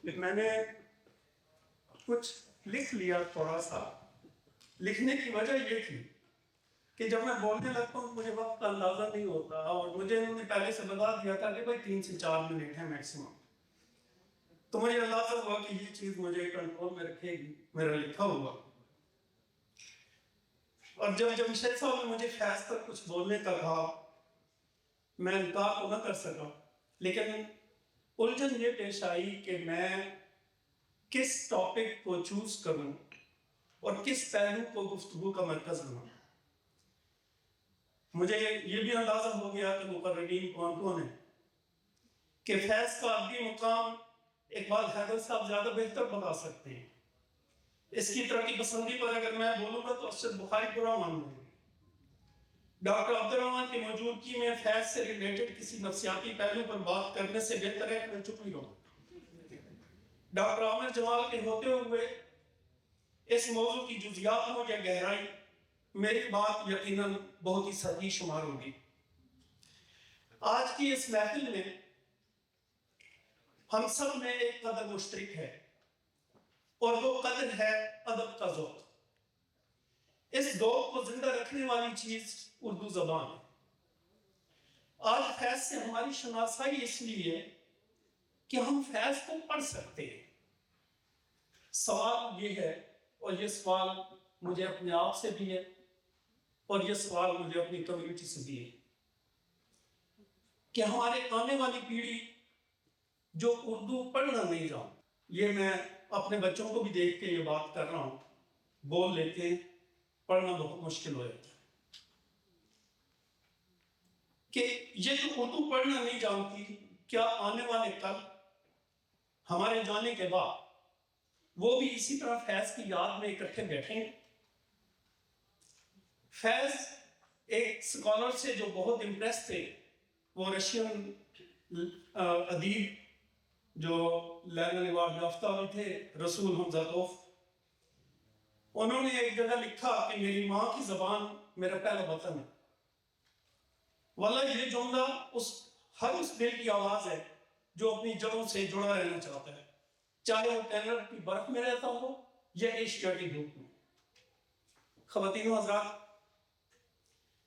میں نے کچھ لکھ لیا تھوڑا سا. لکھنے کی وجہ یہ تھی کہ جب میں بولنے لگتا ہوں مجھے وقت کا اندازہ نہیں ہوتا اور مجھے انہوں نے پہلے سے بتا دیا تھا کہ بھائی 3 سے 4 منٹ ہے میکسیمم. تو مجھے اندازہ ہوا کہ یہ چیز مجھے کنٹرول میں رکھے گی میرا لکھا ہوا. اور جب جمشید صاحب نے مجھے فیض پر کچھ بولنے کا کہا میں انکار تو نہ کر سکا لیکن الجھن یہ پیش آئی کہ میں کس ٹاپک کو چوز کروں اور کس پہلو کو گفتگو کا مرکز بناؤں. مجھے یہ بھی اندازہ ہو گیا کہ مقررین کون کون ہیں کہ فیض کا ادبی مقام اقبال حیدر صاحب زیادہ بہتر بتا سکتے ہیں. اس کی ترقی پسندی پر اگر میں بولوں گا تو ارشد بخاری برا مان لیں گے. ڈاکٹر عبد الرحمن کی موجودگی میں فیض سے ریلیٹڈ کسی نفسیاتی پہلو پر بات کرنے سے بہتر ہے کہ میں چپ ہی رہوں. ڈاکٹر عامر جمال کے ہوتے ہوئے اس موضوع کی جزیات ہو یا گہرائی میری بات یقیناً بہت ہی سطحی شمار ہوگی. آج کی اس محفل میں ہم سب میں ایک قدر مشترک ہے اور وہ قدر ہے ادب کا ذوق. اس ذوق کو زندہ رکھنے والی چیز اردو زبان ہے. آج فیض سے ہماری شناسائی اس لیے کہ ہم فیض کو پڑھ سکتے ہیں. سوال یہ ہے اور یہ سوال مجھے اپنے آپ سے بھی ہے اور یہ سوال مجھے اپنی کمیونٹی سے بھی ہے کہ ہمارے آنے والی پیڑھی جو اردو پڑھنا نہیں جانتی. یہ میں اپنے بچوں کو بھی دیکھ کے یہ بات کر رہا ہوں. بول لیتے ہیں پڑھنا بہت مشکل ہو جاتا ہے کہ یہ جو اردو پڑھنا نہیں جانتی کیا آنے والے کل ہمارے جانے کے بعد وہ بھی اسی طرح فیض کی یاد میں اکٹھے بیٹھیں گے. فیض ایک اسکالر سے جو بہت امپریس تھے وہ رشین ادیب جو لینن ایوارڈ یافتہ ہوئے تھے رسول حمزہ توف. انہوں نے ایک جگہ لکھا کہ میری ماں کی زبان میرا پہلا وطن ہے. واللہ یہ جملہ ہر اس دل کی آواز ہے جو اپنی جڑوں سے جڑا رہنا چاہتا ہے چاہے وہ کینیڈا کی برف میں رہتا ہو یا ایشیا کی دھوپ میں. خواتین و حضرات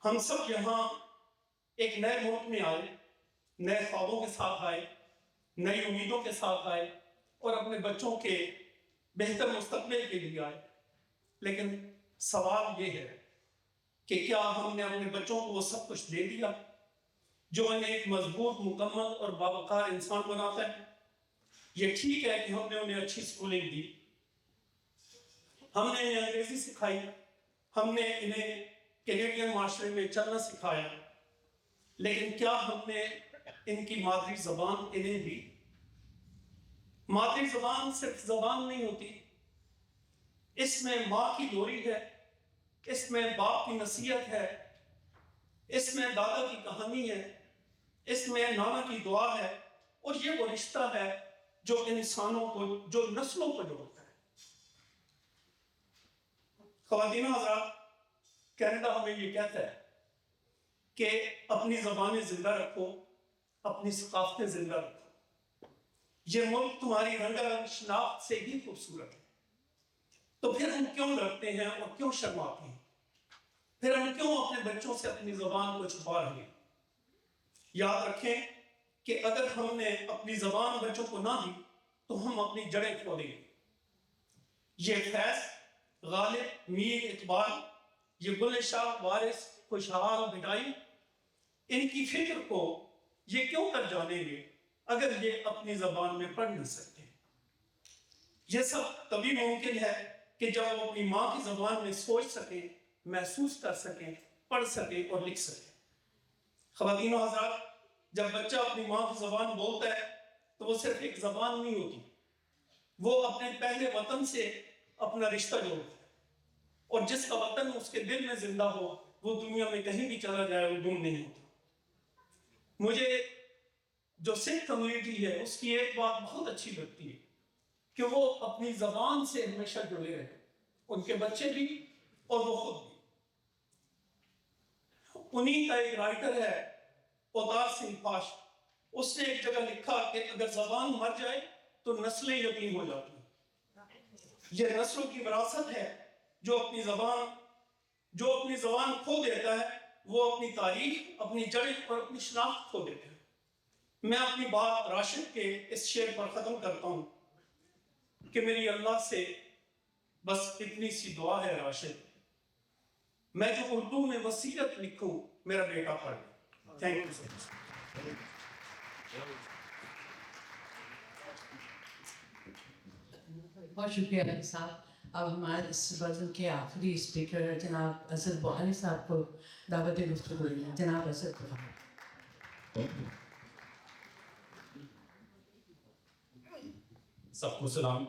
ہم سب یہاں ایک نئے ملک میں آئے نئے خوابوں کے ساتھ آئے نئی امیدوں کے ساتھ آئے اور اپنے بچوں کے بہتر مستقبل کے لیے آئے. لیکن سوال یہ ہے کہ کیا ہم نے اپنے بچوں کو وہ سب کچھ دے دیا جو انہیں ایک مضبوط مکمل اور باوقار انسان بناتا ہے. یہ ٹھیک ہے کہ ہم نے انہیں اچھی سکولنگ دی ہم نے انہیں انگریزی سکھائی ہم نے انہیں کینیڈین معاشرے میں چلنا سکھایا لیکن کیا ہم نے ان کی مادری زبان انہیں دی. مادری زبان صرف زبان نہیں ہوتی. اس میں ماں کی لوری ہے اس میں باپ کی نصیحت ہے اس میں دادا کی کہانی ہے اس میں نانا کی دعا ہے اور یہ وہ رشتہ ہے جو انسانوں کو جو نسلوں کو جوڑتا ہے. خواتین و حضرات کینیڈا ہمیں یہ کہتا ہے کہ اپنی زبانیں زندہ رکھو اپنی ثقافتیں زندہ رکھو. یہ ملک تمہاری رنگا رنگ شناخت سے ہی خوبصورت ہے. تو پھر ہم کیوں ڈرتے ہیں اور کیوں شرماتے ہیں پھر ہم کیوں اپنے بچوں سے اپنی زبان کو چھپا رہے ہیں. یاد رکھیں کہ اگر ہم نے اپنی زبان بچوں کو نہ دی تو ہم اپنی جڑیں کھو دیں گے. یہ فیض غالب میر اقبال یہ بلے شاہ وارث خوشحال بٹائی ان کی فکر کو یہ کیوں کر جانیں گے اگر یہ اپنی زبان میں پڑھ نہ سکتے. یہ سب تبھی ممکن ہے کہ جب وہ اپنی ماں کی زبان میں سوچ سکیں محسوس کر سکیں پڑھ سکیں اور لکھ سکیں. خواتین و حضرات جب بچہ اپنی ماں کی زبان بولتا ہے تو وہ صرف ایک زبان نہیں ہوتی وہ اپنے پہلے وطن سے اپنا رشتہ جوڑتا ہے اور جس کا وطن اس کے دل میں زندہ ہو وہ دنیا میں کہیں بھی چلا جائے وہ گم نہیں ہوتا. مجھے جو سکھ کمیونٹی ہے اس کی ایک بات بہت اچھی لگتی ہے کہ وہ اپنی زبان سے ہمیشہ جڑے رہے، ان کے بچے بھی اور وہ خود بھی۔ انہی کا ایک رائٹر ہے اوتار سنگھ پاش، اس نے ایک جگہ لکھا کہ اگر زبان مر جائے تو نسلیں یتیم ہو جاتی ہیں۔ یہ نسلوں کی وراثت ہے، جو اپنی زبان کھو دیتا ہے وہ اپنی تاریخ، اپنی جڑیں اور اپنی شناخت کھو دیتا ہے۔ میں اپنی بات راشد کے اس شعر پر ختم کرتا ہوں کہ میری اللہ سے بس اتنی سی دعا ہے راشد، میں جو اردو میں وصیت لکھوں میرا بیٹا پڑھ لے۔ تھینک یو سو مچ۔ بہت شکریہ علی صاحب۔ اب ہمارے اس غزل کے آخری اسپیکر جناب اظہر بخاری صاحب کو دعوت گفتگو ہے۔ جناب اظہر بخاری۔ سب کو سلام۔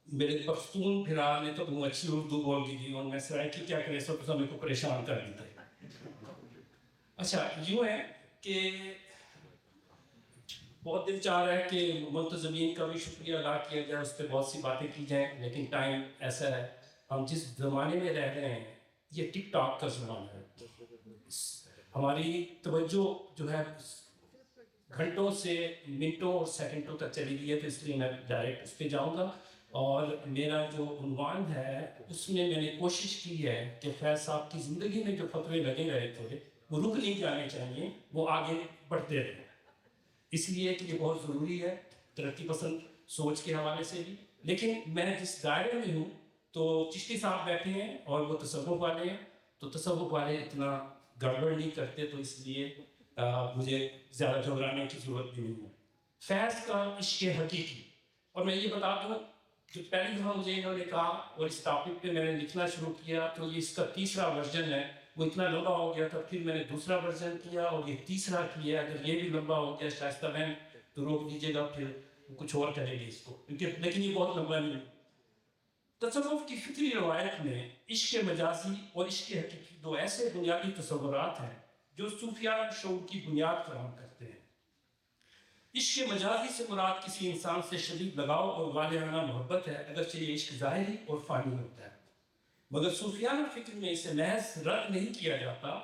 میرے پختون بھرا نے تو بہت اچھی اردو بول دی تھی، اور میں سرائکی کیا کرے سب کو میرے کو پریشان کر دیتا ہے۔ اچھا یوں ہے کہ بہت دل چاہ رہا ہے کہ منتظمین کا بھی شکریہ ادا کیا جائے، اس پہ بہت سی باتیں کی جائیں، لیکن ٹائم ایسا ہے، ہم جس زمانے میں رہ رہے ہیں یہ ٹک ٹاک کا زمانہ ہے۔ ہماری توجہ جو ہے گھنٹوں سے منٹوں اور سیکنڈوں تک چلی گئی ہے، تو اس لیے میں ڈائریکٹ اس پہ جاؤں گا۔ اور میرا جو عنوان ہے اس میں میں نے کوشش کی ہے کہ فیض صاحب کی زندگی میں جو فتوے لگے رہے تھے وہ رک نہیں جانے چاہیے، وہ آگے بڑھتے رہے، اس لیے کہ یہ بہت ضروری ہے ترقی پسند سوچ کے حوالے سے بھی۔ لیکن میں جس دائرے میں ہوں تو چشتی صاحب بیٹھے ہیں اور وہ تصوف والے ہیں، تو تصوف والے اتنا گڑبڑ نہیں کرتے، تو اس لیے مجھے زیادہ گھبرانے کی ضرورت بھی نہیں ہے۔ فیض کا عشق حقیقی، اور میں یہ بتا دوں جو پہلی دفعہ مجھے انہوں نے کہا اور اس ٹاپک پہ میں نے لکھنا شروع کیا تو یہ اس کا تیسرا ورژن ہے، وہ اتنا لمبا ہو گیا تھا، پھر میں نے دوسرا ورژن کیا اور یہ تیسرا کیا۔ اگر یہ بھی لمبا ہو گیا شائستہ بہن تو روک دیجیے گا، پھر کچھ اور کرے گی اس کو، کیونکہ لیکن یہ بہت لمبا نہیں ہے۔ تصوف کی فطری روایت میں عشق مجازی اور عشق حقیقی دو ایسے بنیادی تصورات ہیں جو صوفیانہ شعور کی بنیاد فراہم کرتے ہیں۔ عشق مجازی سے مراد کسی انسان سے شدید لگاؤ اور والہانہ محبت ہے، اگرچہ یہ عشق ظاہری اور فانی ہوتا ہے، مگر صوفیانہ فکر میں اسے محض رد نہیں کیا جاتا۔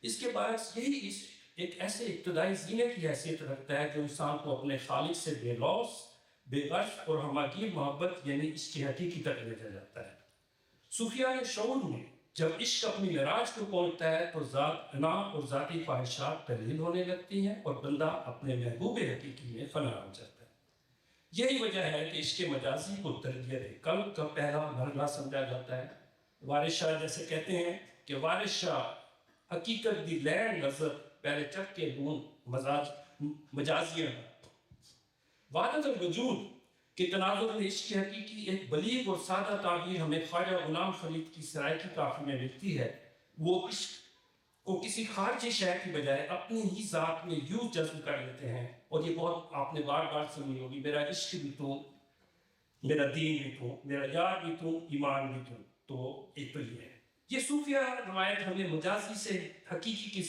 اس کے برعکس یہی عشق ایک ایسے ابتدائی زینے کی حیثیت رکھتا ہے جو انسان کو اپنے خالق سے بے لوث، بے غرض اور ہماگیر محبت یعنی عشق حقیقی تک لے جاتا ہے۔ صوفیانہ شعور میں جب عشق اپنی معراج کو پہنچتا ہے تو ذات انا اور ذاتی خواہشات تحلیل ہونے لگتی ہیں اور بندہ اپنے محبوب حقیقی میں فنا ہو جاتا ہے۔ یہی وجہ ہے کہ عشق مجازی کو تربیت قلب کا پہلا مرحلہ سمجھا جاتا ہے۔ وارث شاہ جیسے کہتے ہیں کہ وارث شاہ حقیقت دی لین نظر پہلے چک کے دون مجازیاں وحدت الوجود کہ تناظر عشق حقیقی ایک بلیغ اور سادہ تعبیر ہمیں خواجہ غلام فرید کی سرائکی کافی میں ملتی ہے۔ وہ عشق کو کسی خارجی شے کی بجائے اپنی ہی ذات میں یوں جذب کر لیتے ہیں، اور یہ بہت آپ نے بار بار سنی ہوگی، میرا عشق بھی تو، میرا دین بھی تو، میرا یار بھی تو، ایمان بھی تو ایک تو یہ ہے۔ یہ صوفیہ روایت ہمیں مجازی سے حقیقی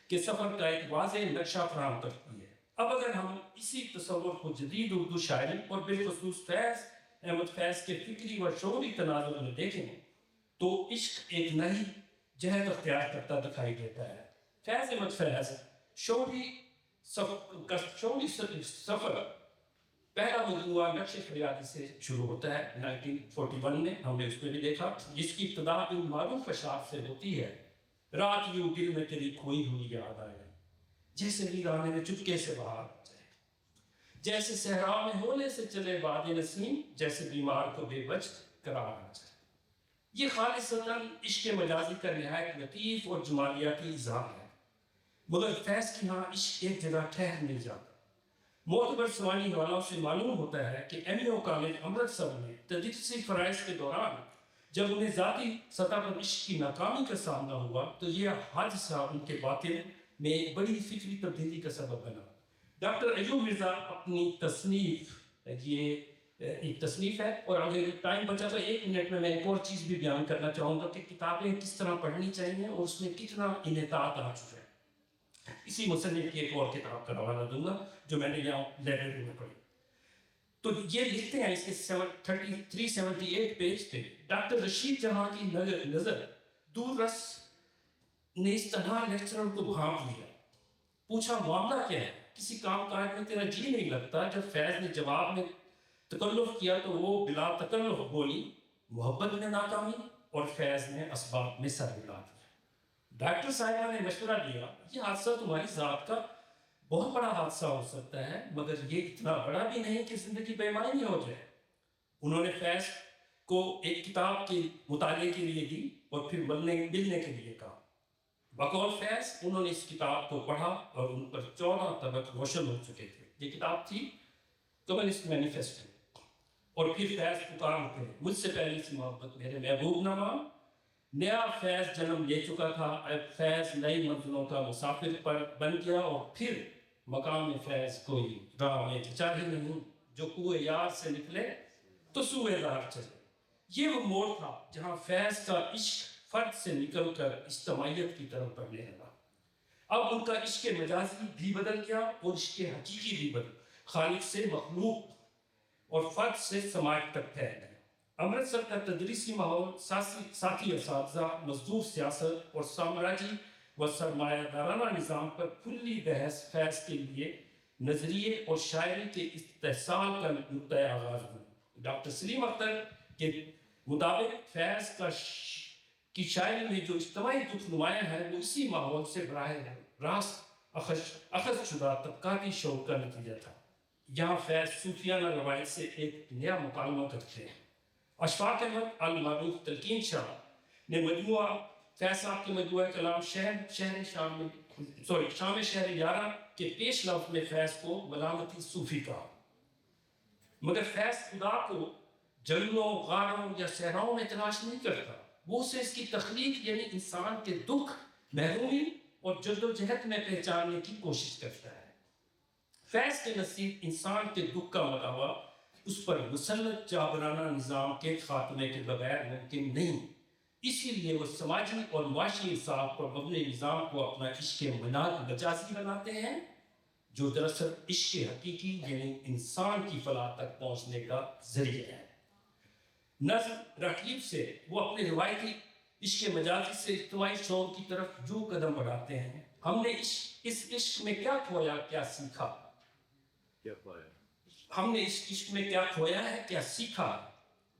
کے سفر کا ایک واضح نقشہ فراہم کرتی ہے۔ اب اگر ہم اسی تصور کو جدید اردو شاعری اور بالخصوص فیض احمد فیض کے فکری و شعوری تناظر میں دیکھیں تو عشق ایک نئی جہت اختیار کرتا دکھائی دیتا ہے۔ فیض احمد فیض شعوری سفر پہلا مجموعہ نقش فریادی سے شروع ہوتا ہے 1941 میں، ہم نے اس میں بھی دیکھا، جس کی ابتدا ان معروف اشعار سے ہوتی ہے: رات یوں دل میں تیری کھوئی ہوئی یاد آئے، جیسے ویرانے میں چپکے سے باہر آ جائے، جیسے صحرا میں ہولے سے چلے باد نسیم، جیسے بیمار کو بے وجہ قرار آ جائے۔ یہ خالصتاً عشق مجازی کا نہایت لطیف اور جمالیاتی اظہار ہے، مگر فیض کی ہاں عشق ایک جگہ ٹھہر نہیں جاتا۔ معتبر سوانی والوں سے معلوم ہوتا ہے کہ ایم اے او کالج امرتسر میں تدریسی فرائض کے دوران جب انہیں ذاتی سطح پر عشق کی ناکامی کا سامنا ہوا تو یہ حادثہ ان کے باطن میں ایک بڑی فکری تبدیلی کا سبب بنا۔ ڈاکٹر ایوب مرزا اپنی تصنیف، یہ ایک تصنیف ہے، اور اگر ٹائم بچا تو 1 منٹ میں ایک اور چیز بھی بیان کرنا چاہوں گا کہ کتابیں کس طرح پڑھنی چاہیے اور اس میں کتنا انعطاف آ چکا ہے۔ اسی مصنف کی ایک اور کتاب کا حوالہ دوں گا جو میں نے یہاں لائبریری میں پڑھی. تو یہ لکھتے ہیں اس کے 378 پیج پہ، ڈاکٹر رشید جہاں کی نظر دور رس نے اس طرح لیکچرر کو بھانپ لیا. پوچھا معاملہ کیا ہے، کسی کام کاج میں تیرا جی نہیں لگتا؟ جب فیض نے جواب میں تکلف کیا تو وہ بلا تکلف بولی محبت میں ناکامی، اور فیض نے اسباب میں سر ملا دیا. ڈاکٹر صاحبہ نے مشورہ دیا یہ حادثہ تمہاری ذات کا بہت بڑا حادثہ ہو سکتا ہے، مگر یہ اتنا بڑا بھی نہیں کہ زندگی بے معنی ہو جائے. انہوں نے فیض کو ایک کتاب کے مطالعے کے لیے دی اور پھر ملنے کے لیے کہا. بقول فیض انہوں نے اس کتاب کو پڑھا اور ان پر 14 طبق روشن ہو چکے تھے. یہ کتاب تھی کمیونسٹ مینیفیسٹو. اور پھر فیض پکار اٹھے مجھ سے پہلے سے محبت میرے محبوب نہ مان. نیا فیض جنم لے چکا تھا، اب فیض نئی منزلوں کا مسافر پر بن گیا، اور پھر مقام فیض کوئی راہ میں چاہیے نہیں، جو کوئے یار سے نکلے تو سوئے دار چلے. یہ وہ موڑ تھا جہاں فیض کا عشق فرد سے نکل کر اجتماعیت کی طرف بڑھنے لگا. اب ان کا عشق مجازی بھی بدل گیا اور عشق حقیقی بھی بدل، خالق سے مخلوق اور فرد سے سماج تک پھیل گیا. امرتسر کا تدریسی ماحول، ساتھی اساتذہ، مزدور سیاست اور سامراجی و سرمایہ دارانہ نظام پر کھلی بحث فیض کے لیے نظریے اور شاعری کے استحصال کا نقطۂ آغاز بنا. ڈاکٹر سلیم اختر کے مطابق فیض کی شاعری میں جو اجتماعی دکھ نمایاں ہے وہ اسی ماحول سے براہ راست اخذ شدہ طبقاتی شعور کا نتیجہ تھا. یہاں فیض صوفیانہ روایت سے ایک نیا مکالمہ کرتے ہیں. اشفاق احمد المعروف تلقین شاہ نے مجموعہ فیض صاحب کے مجموعہ کلام شام شہر یارہ کے پیش لفظ میں فیض کو ملامتی صوفی کہا. مگر فیض خدا کو جنگلوں، غاروں یا صحراؤں میں تلاش نہیں کرتا، وہ اسے اس کی تخلیق یعنی انسان کے دکھ، محرومی اور جدوجہد میں پہچاننے کی کوشش کرتا ہے. فیض کے نصیب انسان کے دکھ کا مداوع اس پر مسلط جابرانہ نظام کے خاتمے کے بغیر ممکن نہیں. اسی لیے وہ سماجی اور معاشی انصاف پر مبنی نظام کو اپنا عشق مناد مجازی بناتے ہیں، جو دراصل عشق حقیقی یعنی انسان کی فلاح تک پہنچنے کا ذریعہ ہے. نظم رقیب سے وہ اپنے روایتی عشق مجازی سے اجتماعی شعور کی طرف جو قدم بڑھاتے ہیں. ہم نے اس عشق میں کیا کھویا، کیا سیکھا؟ ہم نے اس عشق میں کیا کھویا ہے، کیا سیکھا؟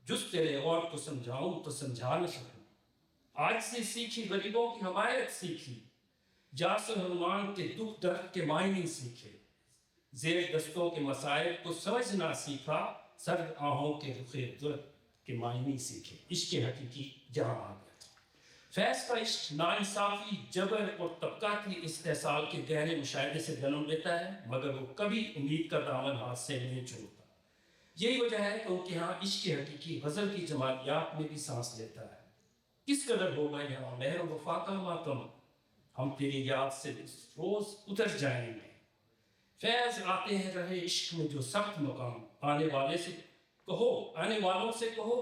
جس تیرے اور کو سمجھاؤں تو سمجھا نہ سکوں. آج سے سیکھی غریبوں کی حمایت سیکھی، جاسر ہنومان کے دکھ درد کے معنی سیکھے. زیر دستوں کے مسائل کو سمجھنا سیکھا، سرد آہوں کے رخ درد کے معنی سیکھے. عشق حقیقی جہاں آ گیا. فیض کا عشق ناانصافی، جبر اور طبقاتی استحصال کے گہرے مشاہدے سے جنم لیتا ہے، مگر وہ کبھی امید کا دامن ہاتھ سے نہیں چھوڑتا. یہی وجہ ہے کہ ان کے ہاں عشق حقیقی غزل کی جمالیات میں بھی سانس لیتا ہے. کس قدر ہوگا یہاں مہر و وفا کا ماتم، ہم تیری یاد سے اس روز اتر جائیں گے. فیض آتے ہیں رہے عشق میں جو سخت مقام، آنے والوں سے کہو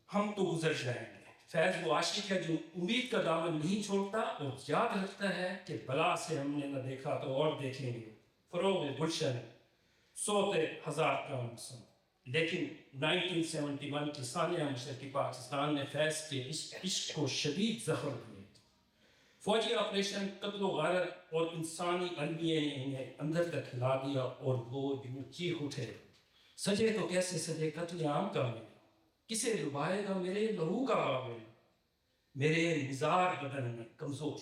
ہم تو گزر جائیں گے. فیض وہ عاشق ہے جو امید کا دامن نہیں چھوڑتا اور یاد رکھتا ہے کہ بلا سے ہم نے نہ دیکھا تو اور دیکھیں گے. فروغ گلشن، صوت ہزار کا موسم. لیکن 1971 کی ثانیہ مشرقی پاکستان نے فیض کے عشق کو شدید زخم دیے. فوجی آپریشن، قتل و غارت اور انسانی المیے نے انہیں اندر تک ہلا دیا اور وہ یوں چیخ اٹھے، سجے تو کیسے سجے قتل عام کا میلہ، کسے ڈبائے گا میرے لہو کا آویل. میرے نزار بدن میں کمزور،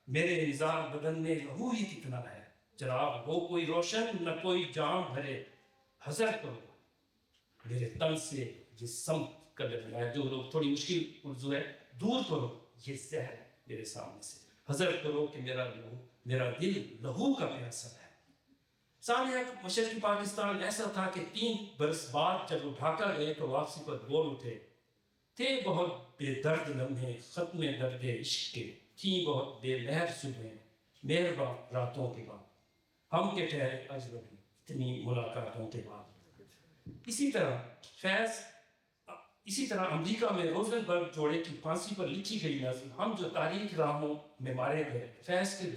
میرے نزار بدن میں لہو ہی کتنا ہے. چراغ ہو کوئی روشن، نہ کوئی جام بھرے، حذر کرو میرے تن سے یہ سمت قدر ہے. جو لوگ تھوڑی مشکل اردو ہے، دور کرو یہ زہر میرے سامنے سے، حذر کرو کہ میرا دل لہو کا پیاسا ہے. ثانیہ مشرقی پاکستان ایسا تھا کہ 3 برس بعد جب وہ ڈھاکہ گئے تو واپسی پر بول اٹھے، تھے بہت بے درد لمحے ختم درد عشق کے، تھیں بہت بے مہر صبحیں مہربان راتوں کے بعد، ہم کے ٹھہرے اجنبی اتنی ملاقاتوں کے بعد. اسی طرح فیض اسی طرح امریکہ میں روزنبرگ جوڑے کی پھانسی پر لکھی گئی نظم ہم جو تاریخ راہوں میں مارے گئے فیض کے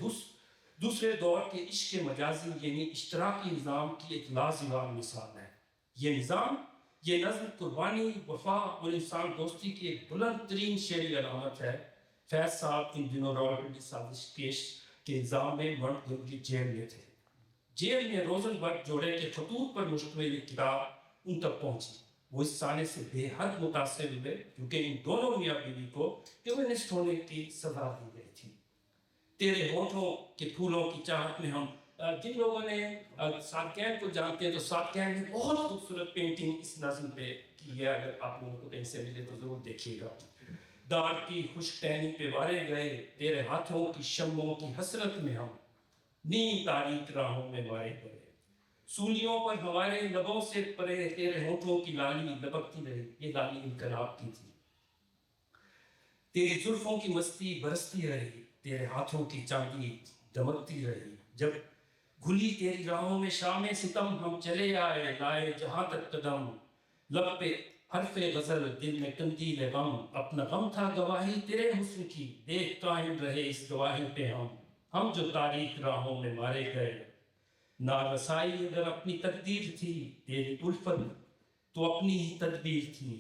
دوسرے دور کے عشق مجازی یعنی اشتراکی نظام کی ایک لازوال مثال ہے۔ یہ نظام، یہ نظم قربانی، وفا اور انسان دوستی کی ایک بلند ترین شعری علامت ہے۔ فیض صاحب ان دنوں راولپنڈی سازش کیس کے الزام میں منٹگمری جیل میں تھے۔ جیل میں روزنبرگ جوڑے کے خطوط پر مشتمل ایک کتاب ان تک پہنچی۔ وہ اس سانے سے بے حد متاثر ہوئے کیونکہ ان دونوں میاں بیوی کو کمیونسٹ ہونے کی سزا دی گئی تھی۔ تیرے ہونٹوں کے پھولوں کی چاہت میں ہم، جن لوگوں نے سادقین کو جانتے ہیں تو سادقین نے بہت خوبصورت پینٹنگ اس نظم پہ کی ہے، اگر آپ لوگوں کو کہیں سے ملے تو ضرور دیکھیے گا۔ دار کی خشک ٹہنی پہ وارے گئے، تیرے ہاتھوں کی شمعوں کی حسرت میں ہم، نیم تاریک راہوں میں وارے گئے، سولیوں پر ہمارے لبوں سے پرے، تیرے ہونٹوں کی لالی لپکتی رہی۔ یہ لالی انقلاب کی تھی۔ تیری زلفوں کی مستی برستی رہی، تیرے ہاتھوں کی چاندی دمکتی رہی، جب گھلی تیری راہوں میں شام ستم ہم چلے آئے، لائے جہاں تک قدم، لب پہ حرف غزل دل میں قندیل غم، اپنا غم تھا گواہی تیرے حسن کی، دیکھ قائم رہے اس گواہی پہ ہم جو تاریخ راہوں میں مارے گئے۔ نارسائی اگر اپنی تقدیر تھی، تیری الفت تو اپنی ہی تدبیر تھی،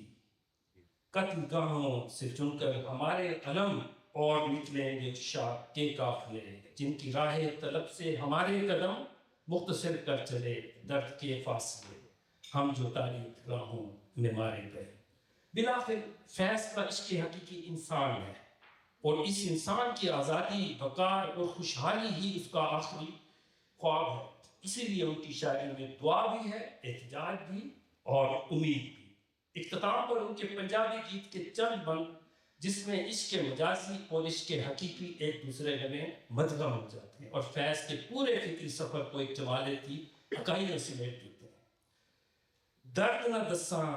قتل گاہوں سے چن کر ہمارے علم، اور نکلیں گے شاہ کے قافلے، جن کی راہ طلب سے ہمارے قدم، مختصر کر چلے درد کے فاصلے، ہم جو تاریخ راہوں میں مارے گئے۔ بلاخر فیض کا عشق حقیقی انسان ہے، اور اس انسان کی آزادی، وقار اور خوشحالی ہی اس کا آخری خواب ہے۔ اسی لیے ان کی شاعری میں دعا بھی ہے، احتجاج بھی اور امید بھی۔ اختتام پر ان کے پنجابی گیت کے چند بند جس میں عشق مجازی اور عشق حقیقی ایک دوسرے میں مدغم ہو جاتے ہیں اور فیض کے پورے فکری سفر کو ایک جمالیتی عقائد سمیٹ دیتے ہیں۔ درد نہ دساں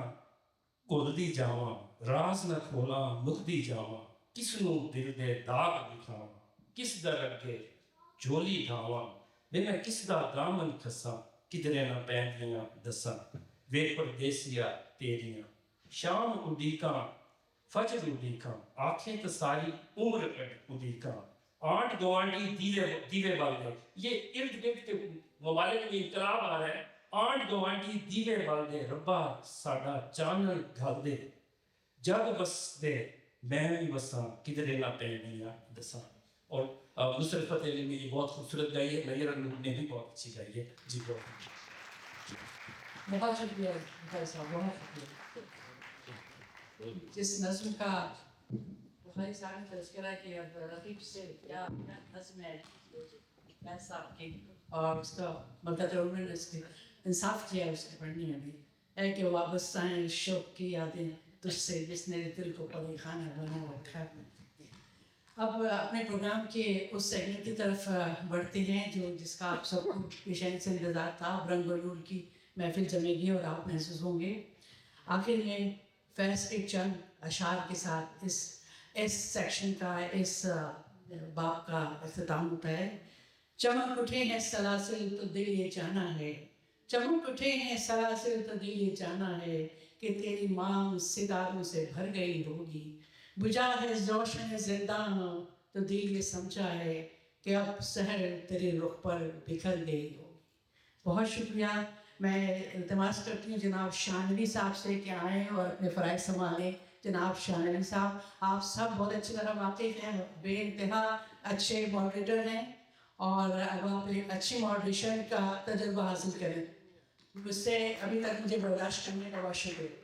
کھولدی جاواں، راز نہ کھولاں مکدی جاواں، کس نو دل دے داغ دکھاواں، کس در اگے جھولی ڈھاواں، میں کس دا دامن کھساں، کدرے نہ پیندیاں دساں، وے پردیسیا تیریاں شام اڈیکاں فجر اڈیکاں، آنکھیں تو ساری عمر اڈیکاں، آنٹ گوانڈی دیوے بالدے۔ یہ ارد گرد کے ممالک میں انقلاب آ رہا ہے۔ آنٹ گوانڈی دیوے بالدے، ربا ساڈا چانن گھل دے، جگ بس دے میں بھی بساں، کدرے نہ پیندیاں دساں۔ اور نصرت فتح علی میری بہت خوبصورت گائی ہے، نیر النور نے بھی بہت اچھی گائی ہے۔ جی بہت شکریہ بھائی صاحب، بہت شکریہ۔ جس نظم کا بھائی صاحب نے تذکرہ کیا، رقیب سے کیا نظم ہے بھائی صاحب کی، اور اس کا مدد انہوں نے اس کی انصاف کیا اس کے پڑھنے میں بھی، ہے کہ وابستہ ہیں شوق کی یادیں تجھ سے، جس نے دل کو پڑے خانہ بنا رکھا۔ اب اپنے پروگرام کے اس سیگمنٹ کی طرف بڑھتے ہیں جس کا آپ سب کو بےچین سے انتظار تھا۔ اب رنگ اور نور کی محفل جمے گی اور آپ محسوس ہوں گے۔ آخر میں فیض کے چند اشعار کے ساتھ اس سیکشن کا، اس باب کا اختتام ہوتا ہے۔ چمک اٹھے ہیں سلاسل تو دل یہ جانا ہے، چمک اٹھے ہیں سلاسل تو دل یہ جانا ہے، کہ تیری مانگ ستاروں سے بھر گئی ہوگی، بجھا ہے روشن زنداں تو دل یہ سمجھا ہے، کہ اب سحر تیرے رخ پر بکھر گئی ہوگی۔ بہت شکریہ۔ میں التماس کرتی ہوں جناب شاہ نبی صاحب سے کہ آئیں اور اپنے فرائض سنبھالیں۔ جناب شاہ نبی صاحب، آپ سب بہت اچھی طرح واقف ہیں، بے انتہا اچھے ماڈریٹر ہیں، اور اب آپ ایک اچھی ماڈریشن کا تجربہ حاصل کریں۔ مجھ سے ابھی تک مجھے برداشت کرنے کا بہت شکریہ۔